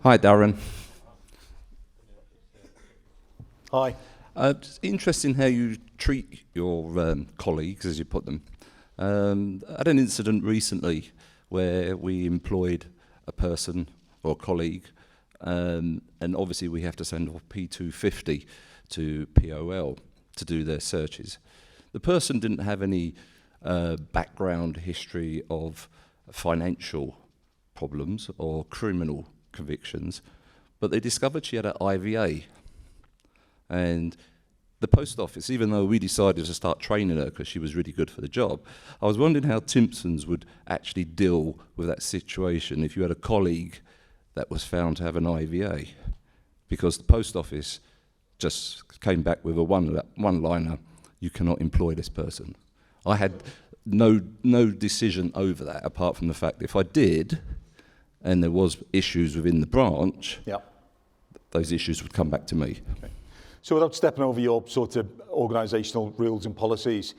Hi, Darren. Hi. It's interesting how you treat your colleagues, as you put them. I had an incident recently where we employed a person or a colleague, and obviously we have to send off P250 to POL to do their searches. The person didn't have any background history of financial problems or criminal convictions, but they discovered she had an IVA. And the post office, even though we decided to start training her because she was really good for the job, I was wondering how Timpsons would actually deal with that situation if you had a colleague that was found to have an IVA, because the post office just came back with a one-liner, you cannot employ this person. I had no decision over that, apart from the fact that if I did, and there was issues within the branch, those issues would come back to me. Okay. So without stepping over your sort of organisational rules and policies,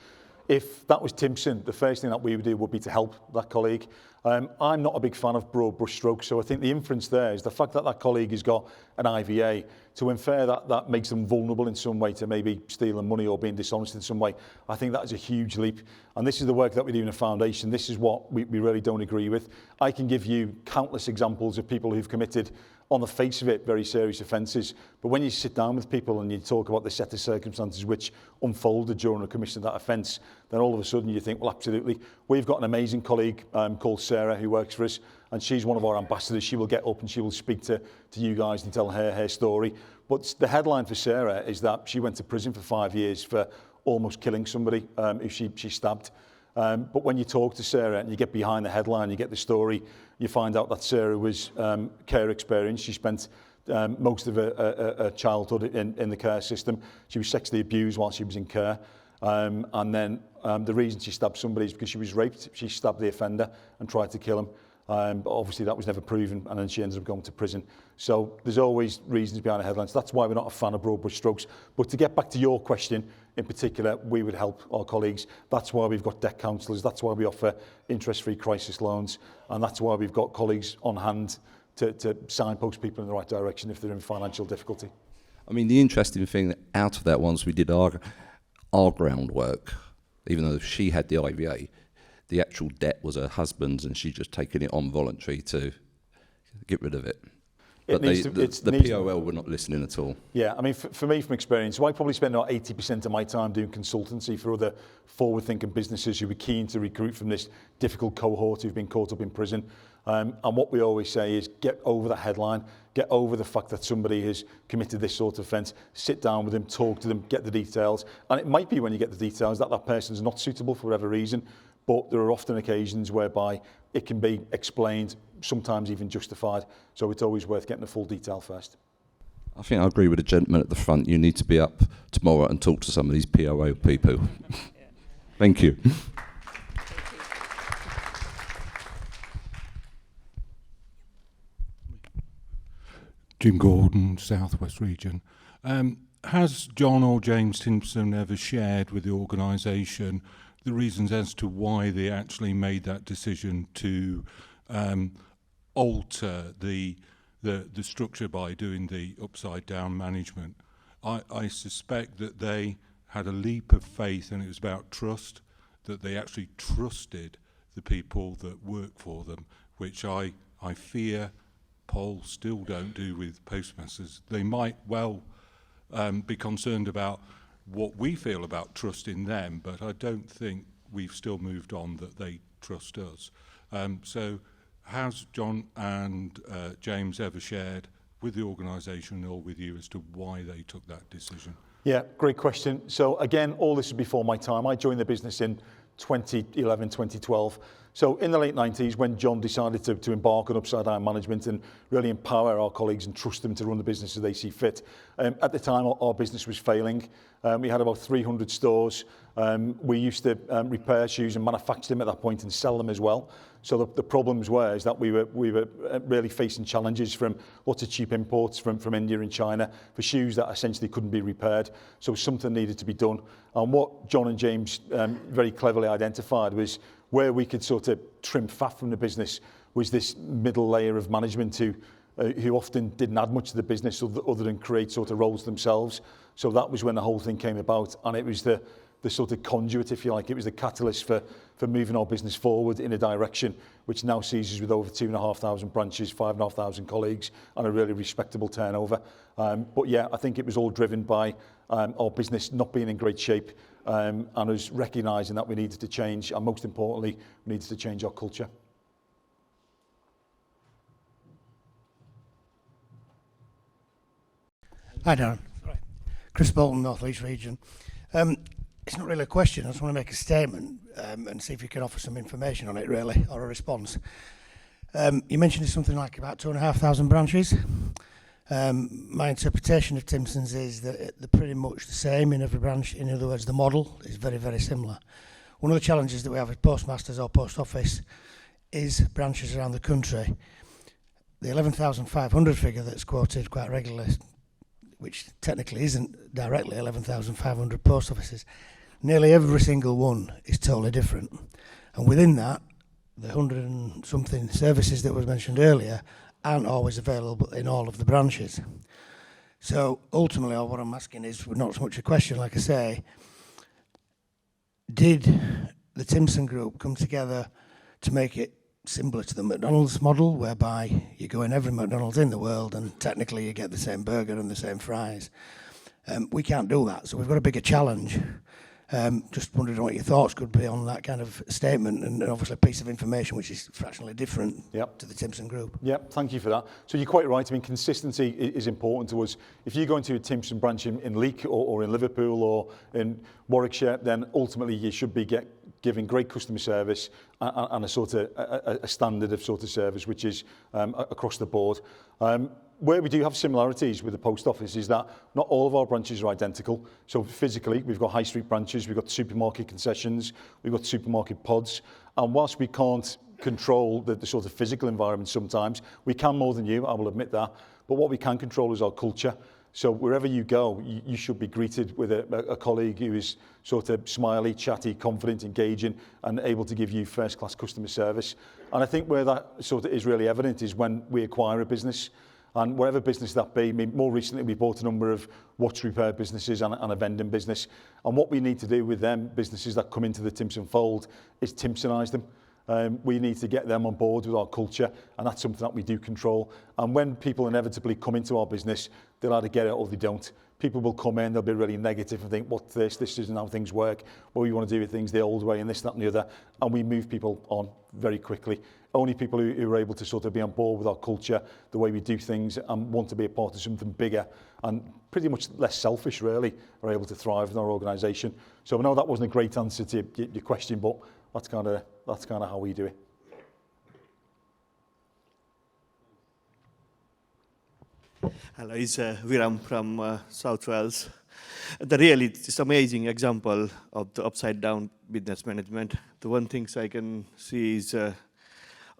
if that was Timpson, the first thing that we would do would be to help that colleague. I'm not a big fan of broad brush strokes, so I think the inference there is the fact that that colleague has got an IVA, to infer that that makes them vulnerable in some way to maybe stealing money or being dishonest in some way. I think that is a huge leap. And this is the work that we do in the foundation. This is what we really don't agree with. I can give you countless examples of people who've committed, on the face of it, very serious offences. But when you sit down with people and you talk about the set of circumstances which unfolded during the commission of that offence, then all of a sudden you think, well, absolutely. We've got an amazing colleague called Sarah who works for us, and she's one of our ambassadors. She will get up and she will speak to you guys and tell her story. But the headline for Sarah is that she went to prison for 5 years for almost killing somebody who she stabbed. But when you talk to Sarah and you get behind the headline, you get the story, you find out that Sarah was care experienced. She spent most of her childhood in the care system. She was sexually abused while she was in care. And then the reason she stabbed somebody is because she was raped. She stabbed the offender and tried to kill him. But obviously that was never proven, and then she ended up going to prison. So there's always reasons behind the headlines. That's why we're not a fan of broad brush strokes. But to get back to your question, in particular, we would help our colleagues. That's why we've got debt counsellors. That's why we offer interest-free crisis loans. And that's why we've got colleagues on hand to signpost people in the right direction if they're in financial difficulty. I mean, the interesting thing out of that, once we did our groundwork, even though she had the IVA, the actual debt was her husband's, and she just taken it on voluntary to get rid of it. But the POL were not listening at all. Yeah, I mean, for me, from experience, so I probably spend about 80% of my time doing consultancy for other forward-thinking businesses who are keen to recruit from this difficult cohort who've been caught up in prison. And what we always say is get over the headline, get over the fact that somebody has committed this sort of offence, sit down with them, talk to them, get the details. And it might be when you get the details that that person's not suitable for whatever reason, but there are often occasions whereby it can be explained, sometimes even justified. So it's always worth getting the full detail first. I think I agree with the gentleman at the front. You need to be up tomorrow and talk to some of these POL people. Thank you. Jim Gordon, South West Region. Has John or James Timpson ever shared with the organisation the reasons as to why they actually made that decision to alter the structure by doing the upside down management? I suspect that they had a leap of faith, and it was about trust, that they actually trusted the people that work for them, which I fear polls still don't do with postmasters. They might well be concerned about what we feel about trust in them, but I don't think we've still moved on that they trust us. So has John and James ever shared with the organisation or with you as to why they took that decision? Yeah, great question. So again, all this was before my time. I joined the business in 2011, 2012. So in the late 90s, when John decided to embark on upside down management and really empower our colleagues and trust them to run the business as they see fit, at the time our business was failing. We had about 300 stores. We used to repair shoes and manufacture them at that point and sell them as well. So the problems were is that we were really facing challenges from lots of cheap imports from India and China for shoes that essentially couldn't be repaired. So something needed to be done. And what John and James very cleverly identified was where we could sort of trim fat from the business was this middle layer of management who often didn't add much to the business other than create sort of roles themselves. So that was when the whole thing came about, and it was the sort of conduit, if you like. It was the catalyst for moving our business forward in a direction which now sees us with over 2,500 branches, 5,500 colleagues, and a really respectable turnover. But yeah, I think it was all driven by our business not being in great shape, and us recognising that we needed to change, and most importantly, we needed to change our culture. Hi, Darren. Chris Bolton, North East Region. It's not really a question. I just want to make a statement and see if you can offer some information on it, really, or a response. You mentioned something like about 2,500 branches. My interpretation of Timpson's is that they're pretty much the same in every branch. In other words, the model is very, very similar. One of the challenges that we have with postmasters or post office is branches around the country. The 11,500 figure that's quoted quite regularly, which technically isn't directly 11,500 post offices, nearly every single one is totally different. And within that, the 100 and something services that was mentioned earlier aren't always available in all of the branches. So ultimately, what I'm asking is not so much a question, like I say, did the Timpson Group come together to make it similar to the McDonald's model, whereby you go in every McDonald's in the world and technically you get the same burger and the same fries? We can't do that, so we've got a bigger challenge. Just wondering what your thoughts could be on that kind of statement, and obviously a piece of information which is fractionally different to the Timpson Group. Yep, thank you for that. So you're quite right. I mean, consistency is important to us. If you go into a Timpson branch in Leek or in Liverpool or in Warwickshire, then ultimately you should be giving great customer service and a sort of a standard of sort of service which is across the board. Where we do have similarities with the post office is that not all of our branches are identical. So physically, we've got high street branches, we've got supermarket concessions, we've got supermarket pods. And whilst we can't control the sort of physical environment sometimes, we can more than you, I will admit that. But what we can control is our culture. So wherever you go, you should be greeted with a colleague who is sort of smiley, chatty, confident, engaging, and able to give you first-class customer service. And I think where that sort of is really evident is when we acquire a business, and whatever business that be. I mean, more recently, we bought a number of watch repair businesses and a vending business. And what we need to do with them businesses that come into the Timpson fold is Timpsonise them. We need to get them on board with our culture, and that's something that we do control. And when people inevitably come into our business, they'll either get it or they don't. People will come in, they'll be really negative and think, what's this? This isn't how things work. Well, we want to do things the old way and this, that and the other. And we move people on very quickly. Only people who are able to sort of be on board with our culture, the way we do things, and want to be a part of something bigger and pretty much less selfish, really, are able to thrive in our organisation. So I know that wasn't a great answer to your question, but that's kind of how we do it. Hello, it's Viram from South Wales. It's amazing example of the upside down business management. The one thing I can see is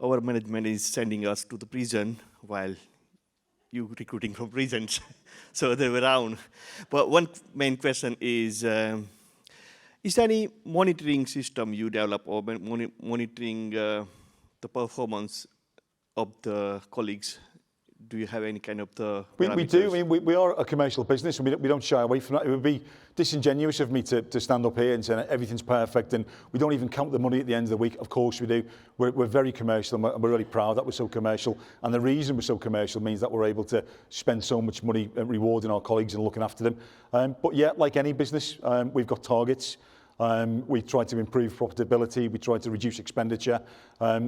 our management is sending us to the prison while you recruiting from prisons. So they're around. But one main question is there any monitoring system you develop or monitoring the performance of the colleagues? Do you have any kind of the we do. I mean, we are a commercial business, and we don't shy away from that. It would be disingenuous of me to stand up here and say everything's perfect, and we don't even count the money at the end of the week. Of course we do. We're very commercial, and we're really proud that we're so commercial. And the reason we're so commercial means that we're able to spend so much money rewarding our colleagues and looking after them. But yeah, like any business, we've got targets. We try to improve profitability, we try to reduce expenditure.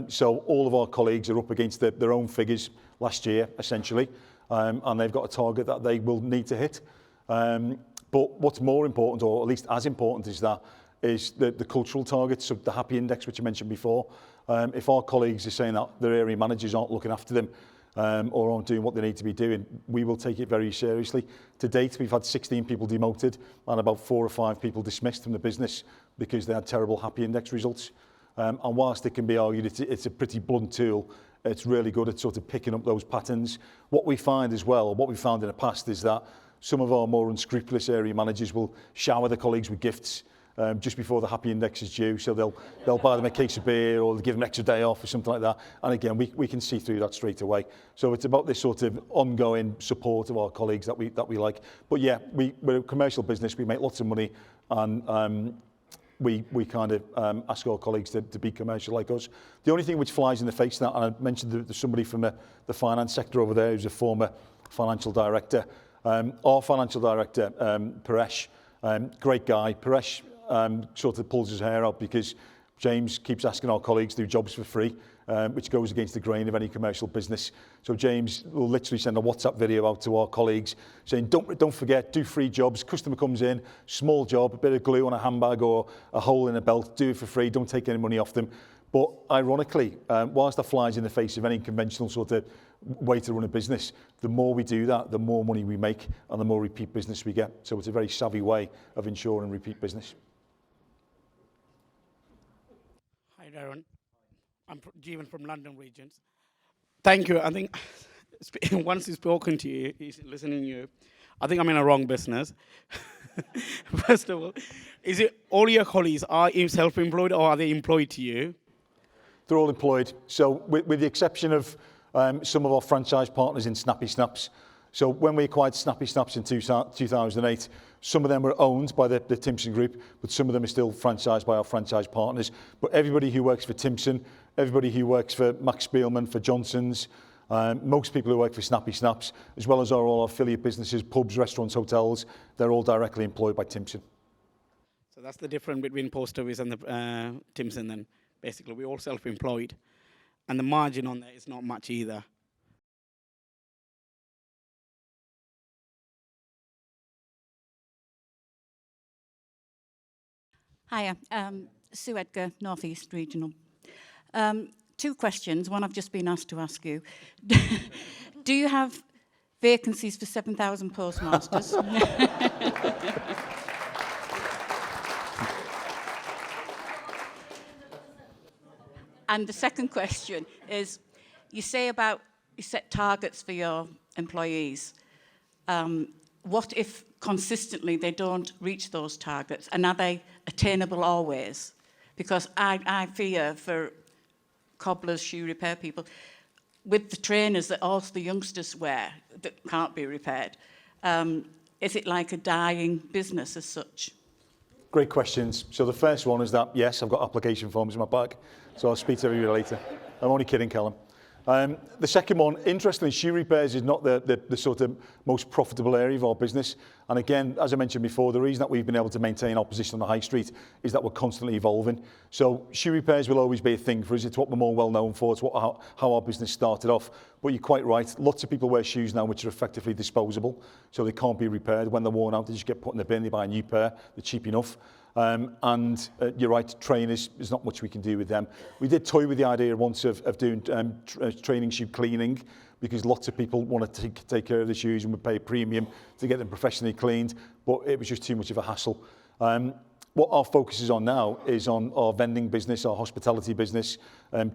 So all of our colleagues are up against their own figures last year, essentially, and they've got a target that they will need to hit. But what's more important, or at least as important as that, is the cultural targets, so the happy index, which you mentioned before. If our colleagues are saying that their area managers aren't looking after them, or aren't doing what they need to be doing, we will take it very seriously. To date, we've had 16 people demoted and about 4 or 5 people dismissed from the business because they had terrible happy index results. And whilst it can be argued it's a pretty blunt tool, it's really good at sort of picking up those patterns. What we find as well, or what we found in the past, is that some of our more unscrupulous area managers will shower the colleagues with gifts just before the happy index is due. So they'll buy them a case of beer, or they'll give them an extra day off or something like that. And again, we can see through that straight away. So it's about this sort of ongoing support of our colleagues that we like. But yeah, we're a commercial business. We make lots of money, and we kind of ask our colleagues to be commercial like us. The only thing which flies in the face of that, and I mentioned there's somebody from the finance sector over there who's a former financial director. Our financial director, Paresh, great guy. Paresh sort of pulls his hair out because James keeps asking our colleagues to do jobs for free, which goes against the grain of any commercial business. So James will literally send a WhatsApp video out to our colleagues saying, don't forget, do free jobs. Customer comes in, small job, a bit of glue on a handbag or a hole in a belt, do it for free, don't take any money off them. But ironically, whilst that flies in the face of any conventional sort of way to run a business, the more we do that, the more money we make and the more repeat business we get. So it's a very savvy way of ensuring repeat business. Hi, Darren. I'm Jeevan from London regions. Thank you. I think once he's spoken to you, he's listening to you, I think I'm in a wrong business. First of all, is it all your colleagues are self-employed or are they employed to you? They're all employed. So with the exception of some of our franchise partners in Snappy Snaps. So when we acquired Snappy Snaps in 2008, some of them were owned by the Timpson Group, but some of them are still franchised by our franchise partners. But everybody who works for Timpson, everybody who works for Max Spielman, for Johnson's, most people who work for Snappy Snaps, as well as all our affiliate businesses, pubs, restaurants, hotels, they're all directly employed by Timpson. So that's the difference between Post Office and the Timpson then. Basically, we're all self-employed. And the margin on that is not much either. Hiya, Sue Edgar, North East Regional. 2 questions, one I've just been asked to ask you. Do you have vacancies for 7,000 postmasters? And the second question is, you say about you set targets for your employees. what if consistently they don't reach those targets, and are they attainable always? Because I fear for cobblers, shoe repair people, with the trainers that also the youngsters wear that can't be repaired, is it like a dying business as such? Great questions. So the first one is that, yes, I've got application forms in my bag, so I'll speak to everybody later. I'm only kidding, Callum. The second one, interestingly, shoe repairs is not the sort of most profitable area of our business. And again, as I mentioned before, the reason that we've been able to maintain our position on the high street is that we're constantly evolving. So shoe repairs will always be a thing for us. It's what we're more well known for. It's how our business started off. But you're quite right. Lots of people wear shoes now which are effectively disposable, so they can't be repaired. When they're worn out, they just get put in the bin. They buy a new pair. They're cheap enough. You're right, trainers, there's not much we can do with them. We did toy with the idea once of doing training shoe cleaning, because lots of people want to take care of the shoes and would pay a premium to get them professionally cleaned, but it was just too much of a hassle. What our focus is on now is on our vending business, our hospitality business,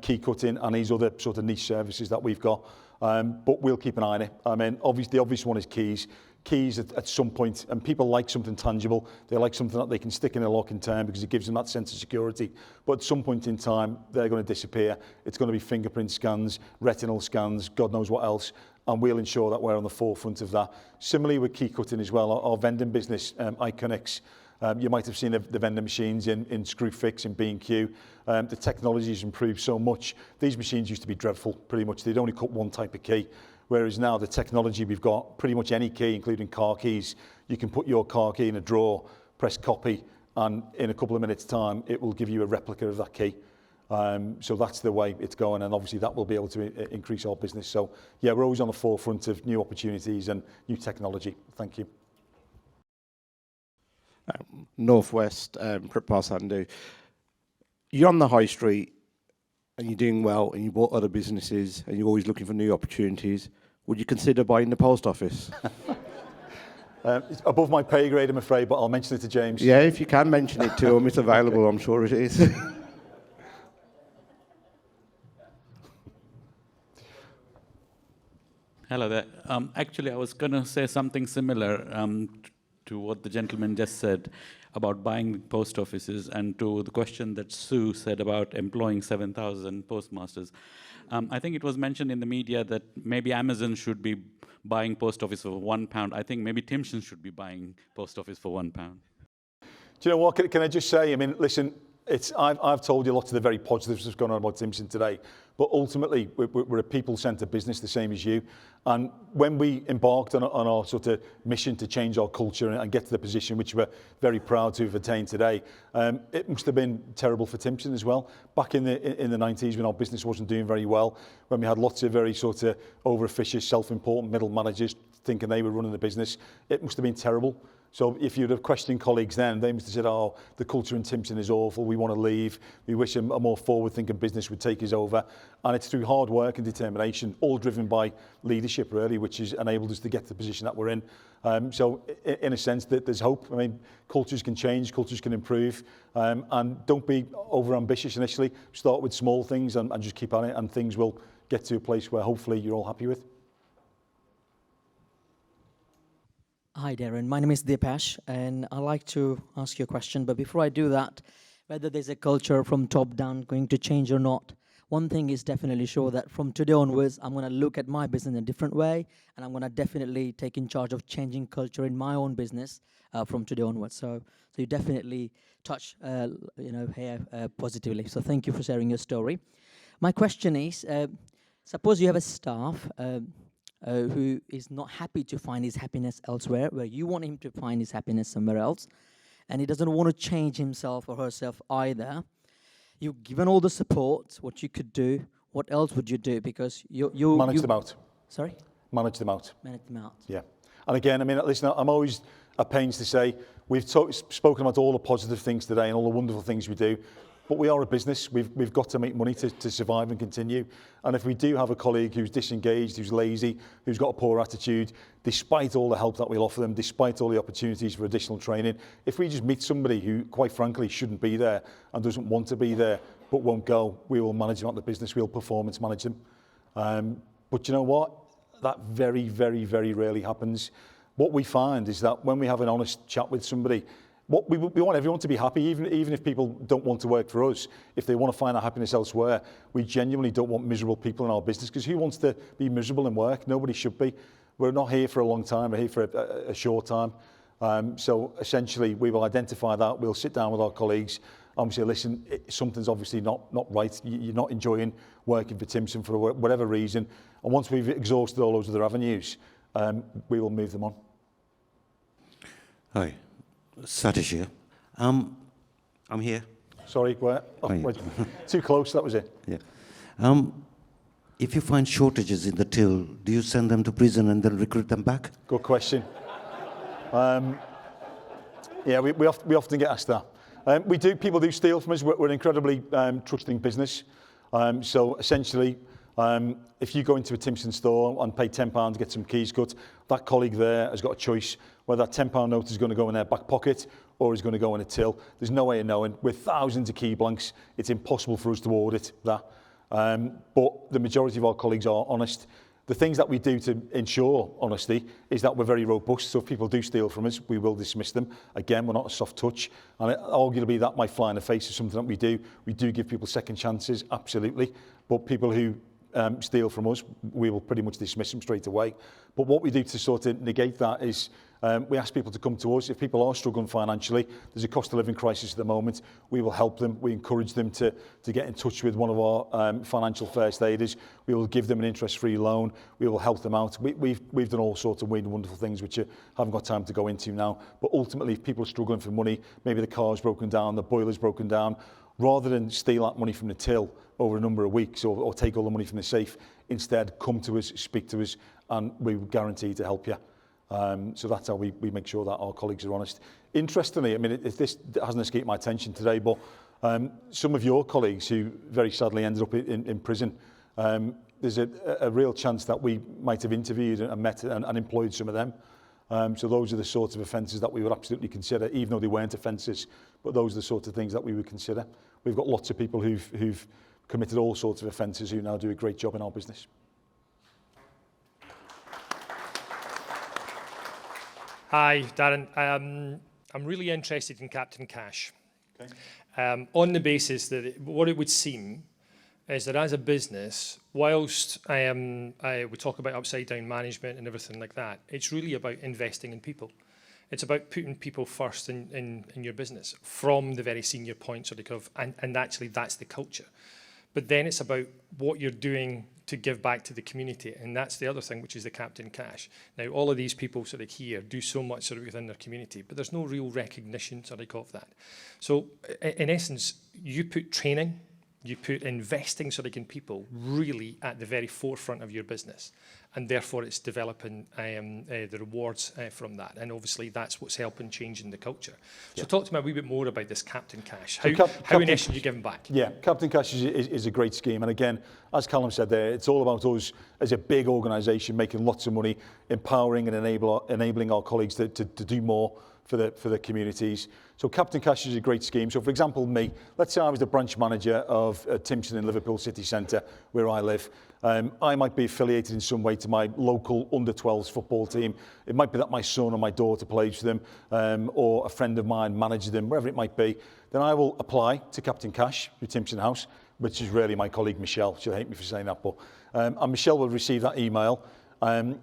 key cutting, and these other sort of niche services that we've got. But we'll keep an eye on it. I mean, the obvious one is keys. Keys at some point, and people like something tangible. They like something that they can stick in a lock and turn because it gives them that sense of security. But at some point in time, they're going to disappear. It's going to be fingerprint scans, retinal scans, God knows what else, and we'll ensure that we're on the forefront of that. Similarly with key cutting as well, our vending business, Iconics, you might have seen the vending machines in Screwfix and B&Q. The technology has improved so much. These machines used to be dreadful, pretty much. They'd only cut one type of key. Whereas now the technology we've got, pretty much any key, including car keys, you can put your car key in a drawer, press copy, and in a couple of minutes' time, it will give you a replica of that key. So that's the way it's going, and obviously that will be able to increase our business. So yeah, we're always on the forefront of new opportunities and new technology. Thank you. Northwest, Pripar Sandhu. You're on the high street and you're doing well and you bought other businesses and you're always looking for new opportunities. Would you consider buying the post office? It's above my pay grade, I'm afraid, but I'll mention it to James. Yeah, if you can mention it to him, it's available, I'm sure it is. Hello there. Actually, I was going to say something similar to what the gentleman just said about buying post offices, and to the question that Sue said about employing 7,000 postmasters. I think it was mentioned in the media that maybe Amazon should be buying post office for £1. I think maybe Timpson should be buying post office for £1. Do you know what? Can I just say, I mean, listen, I've told you lots of the very positives that's going on about Timpson today, but ultimately we're a people-centred business, the same as you. And when we embarked on our sort of mission to change our culture and get to the position which we're very proud to have attained today, it must have been terrible for Timpson as well. Back in the 90s, when our business wasn't doing very well, when we had lots of very sort of over-officious, self-important middle managers thinking they were running the business, it must have been terrible. So if you'd have questioned colleagues then, they must have said, oh, the culture in Timpson is awful, we want to leave, we wish a more forward-thinking business would take us over. And it's through hard work and determination, all driven by leadership, really, which has enabled us to get to the position that we're in. So in a sense, there's hope. I mean, cultures can change, cultures can improve, and don't be over-ambitious initially. Start with small things and just keep at it, and things will get to a place where hopefully you're all happy with. Hi, Darren. My name is Deepesh, and I'd like to ask you a question. But before I do that, whether there's a culture from top down going to change or not, one thing is definitely sure that from today onwards, I'm going to look at my business in a different way, and I'm going to definitely take in charge of changing culture in my own business from today onwards. So you definitely touch, here positively. So thank you for sharing your story. My question is, suppose you have a staff who is not happy to find his happiness elsewhere, where you want him to find his happiness somewhere else, and he doesn't want to change himself or herself either. You've given all the support, what you could do. What else would you do? Because you manage them out. Sorry? Manage them out. Manage them out. Yeah. And again, I mean, listen, I'm always at pains to say, we've spoken about all the positive things today and all the wonderful things we do, but we are a business. We've got to make money to survive and continue. And if we do have a colleague who's disengaged, who's lazy, who's got a poor attitude, despite all the help that we'll offer them, despite all the opportunities for additional training, if we just meet somebody who, quite frankly, shouldn't be there and doesn't want to be there, but won't go, we will manage them out of the business. We'll performance manage them. But you know what? That very, very, very rarely happens. what we find is that when we have an honest chat with somebody, we want everyone to be happy, even if people don't want to work for us. If they want to find their happiness elsewhere, we genuinely don't want miserable people in our business, because who wants to be miserable in work? Nobody should be. We're not here for a long time, we're here for a short time. So essentially, we will identify that, we'll sit down with our colleagues, and we say, listen, something's obviously not right, you're not enjoying working for Timpson for whatever reason, and once we've exhausted all those other avenues, we will move them on. Hi, Satish here. I'm here. Sorry, where? Oh, yeah. wait. Too close, that was it. Yeah. If you find shortages in the till, do you send them to prison and then recruit them back? Good question. Yeah, we often get asked that. People do steal from us. We're an incredibly trusting business. So essentially, if you go into a Timpson store and pay £10 to get some keys cut, that colleague there has got a choice whether that £10 note is going to go in their back pocket or is going to go in a till. There's no way of knowing. With thousands of key blanks, it's impossible for us to audit that. But the majority of our colleagues are honest. The things that we do to ensure honesty is that we're very robust. So if people do steal from us, we will dismiss them. Again, we're not a soft touch. And arguably that might fly in the face of something that we do. We do give people second chances, absolutely. But people who steal from us, we will pretty much dismiss them straight away. But what we do to sort of negate that is we ask people to come to us. If people are struggling financially, there's a cost of living crisis at the moment, we will help them. We encourage them to get in touch with one of our financial first aiders. We will give them an interest-free loan. We will help them out. We've done all sorts of weird and wonderful things which I haven't got time to go into now. But ultimately, if people are struggling for money, maybe the car's broken down, the boiler's broken down, rather than steal that money from the till over a number of weeks or take all the money from the safe, instead come to us, speak to us, and we will guarantee to help you. So that's how we make sure that our colleagues are honest. Interestingly, I mean, this hasn't escaped my attention today, but some of your colleagues who very sadly ended up in prison, there's a real chance that we might have interviewed and met and employed some of them. So those are the sorts of offences that we would absolutely consider, even though they weren't offences, but those are the sorts of things that we would consider. We've got lots of people who've committed all sorts of offences who now do a great job in our business. Hi, Darren. I'm really interested in Captain Cash. Okay. On the basis that what it would seem is that as a business, whilst we talk about upside down management and everything like that, it's really about investing in people. It's about putting people first in your business from the very senior point, sort of, and actually that's the culture. But then it's about what you're doing to give back to the community, and that's the other thing, which is the Captain Cash. Now, all of these people sort of here do so much sort of within their community, but there's no real recognition sort of that. So, in essence, you put training, you put investing sort of in people really at the very forefront of your business, and therefore it's developing the rewards from that, and obviously that's what's helping changing the culture. So talk to me a wee bit more about this Captain Cash. How in essence are you giving back? Yeah, Captain Cash is a great scheme, and again, as Callum said there, it's all about us as a big organisation making lots of money, empowering and enabling our colleagues to do more for the communities. So Captain Cash is a great scheme. So for example, me, let's say I was the branch manager of Timpson in Liverpool City Centre, where I live. I might be affiliated in some way to my local under-12s football team. It might be that my son or my daughter plays for them, or a friend of mine manages them, wherever it might be. Then I will apply to Captain Cash with Timpson House, which is really my colleague Michelle. She'll hate me for saying that, but and Michelle will receive that email, and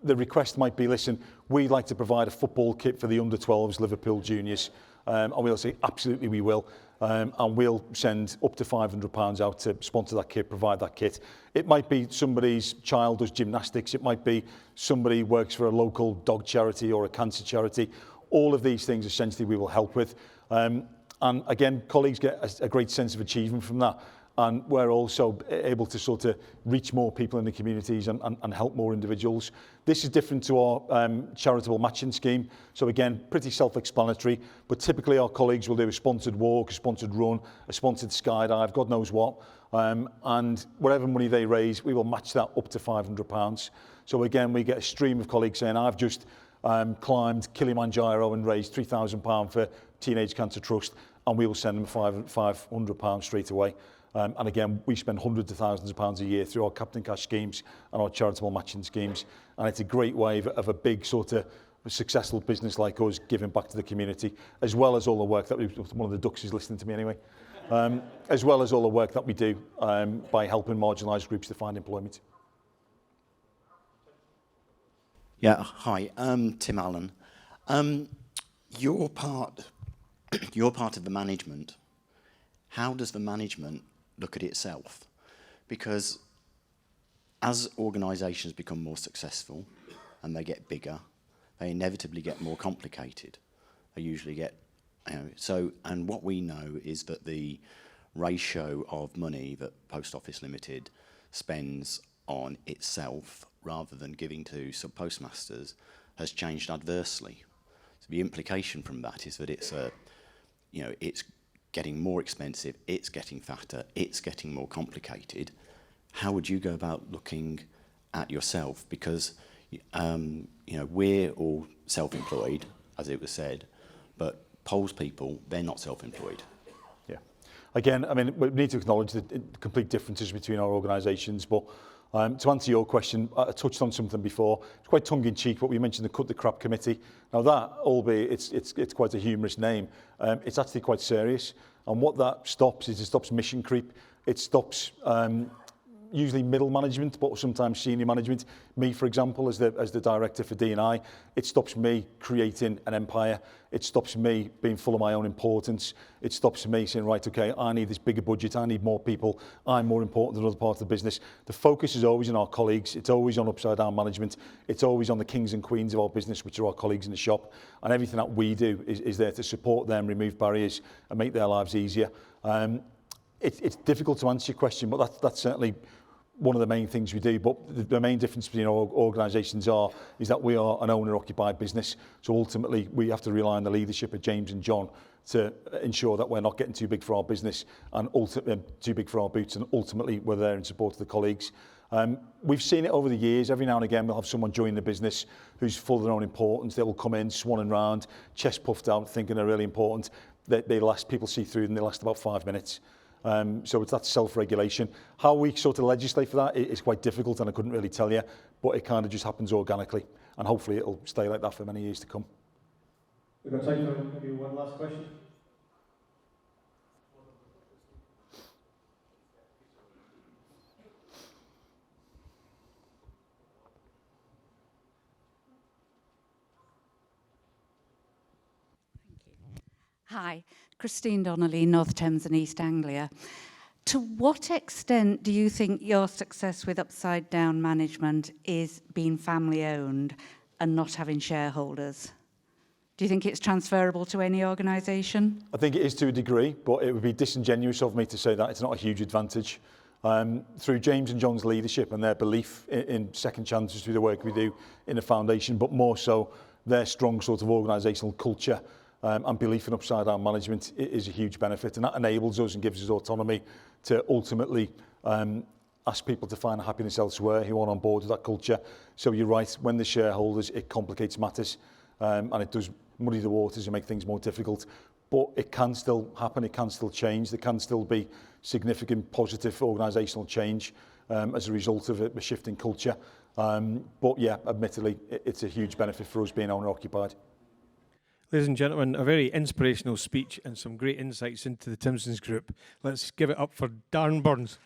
the request might be, listen, we'd like to provide a football kit for the under-12s Liverpool juniors. And we'll say, absolutely we will. And we'll send up to £500 out to sponsor that kit, provide that kit. It might be somebody's child does gymnastics. It might be somebody works for a local dog charity or a cancer charity. All of these things, essentially, we will help with. And again, colleagues get a great sense of achievement from that. And we're also able to sort of reach more people in the communities and help more individuals. This is different to our charitable matching scheme. So again, pretty self-explanatory, but typically our colleagues will do a sponsored walk, a sponsored run, a sponsored skydive, God knows what. And whatever money they raise, we will match that up to £500. So again, we get a stream of colleagues saying, I've just climbed Kilimanjaro and raised £3,000 for Teenage Cancer Trust, and we will send them £500 straight away. And again, we spend hundreds of thousands of pounds a year through our Captain Cash schemes and our charitable matching schemes. And it's a great way of a big sort of successful business like us giving back to the community, as well as all the work that one of the ducks is listening to me anyway, as well as all the work that we do by helping marginalised groups to find employment. Yeah, hi, Tim Allen. You're part of the management. How does the management look at itself? Because as organisations become more successful and they get bigger, they inevitably get more complicated. They usually get, and what we know is that the ratio of money that Post Office Limited spends on itself rather than giving to sub-postmasters has changed adversely. So the implication from that is that it's it's getting more expensive, it's getting fatter, it's getting more complicated. How would you go about looking at yourself? Because we're all self-employed, as it was said, but Poles people, they're not self-employed. Yeah. Again, I mean, we need to acknowledge the complete differences between our organisations, but to answer your question, I touched on something before. It's quite tongue-in-cheek, but we mentioned the Cut the Crap Committee. Now that, albeit it's quite a humorous name, it's actually quite serious. And what that stops is it stops mission creep. It stops usually middle management, but sometimes senior management. Me, for example, as the director for D&I, it stops me creating an empire. It stops me being full of my own importance. It stops me saying, right, okay, I need this bigger budget. I need more people. I'm more important than other parts of the business. The focus is always on our colleagues. It's always on upside down management. It's always on the kings and queens of our business, which are our colleagues in the shop. And everything that we do is there to support them, remove barriers, and make their lives easier. It's difficult to answer your question, but that's certainly one of the main things we do. But the main difference between our organisations is that we are an owner-occupied business. So ultimately, we have to rely on the leadership of James and John to ensure that we're not getting too big for our business and too big for our boots, and ultimately we're there in support of the colleagues. We've seen it over the years. Every now and again, we'll have someone join the business who's full of their own importance. They will come in, swanning round, chest puffed out, thinking they're really important. People see through them, they last about 5 minutes. So it's that self-regulation. How we sort of legislate for that is quite difficult, and I couldn't really tell you, but it kind of just happens organically, and hopefully it'll stay like that for many years to come. We've got time for maybe one last question. Hi, Christine Donnelly, North Thames and East Anglia. To what extent do you think your success with upside down management is being family owned and not having shareholders? Do you think it's transferable to any organisation? I think it is to a degree, but it would be disingenuous of me to say that it's not a huge advantage. Through James and John's leadership and their belief in second chances through the work we do in the foundation, but more so their strong sort of organisational culture and belief in upside down management is a huge benefit, and that enables us and gives us autonomy to ultimately ask people to find happiness elsewhere who aren't on board with that culture. So you're right, when the shareholders, it complicates matters, and it does muddy the waters and make things more difficult, but it can still happen, it can still change, there can still be significant positive organisational change as a result of a shift in culture. But yeah, admittedly, it's a huge benefit for us being owner occupied. Ladies and gentlemen, a very inspirational speech and some great insights into the Timpsons Group. Let's give it up for Darren Burns.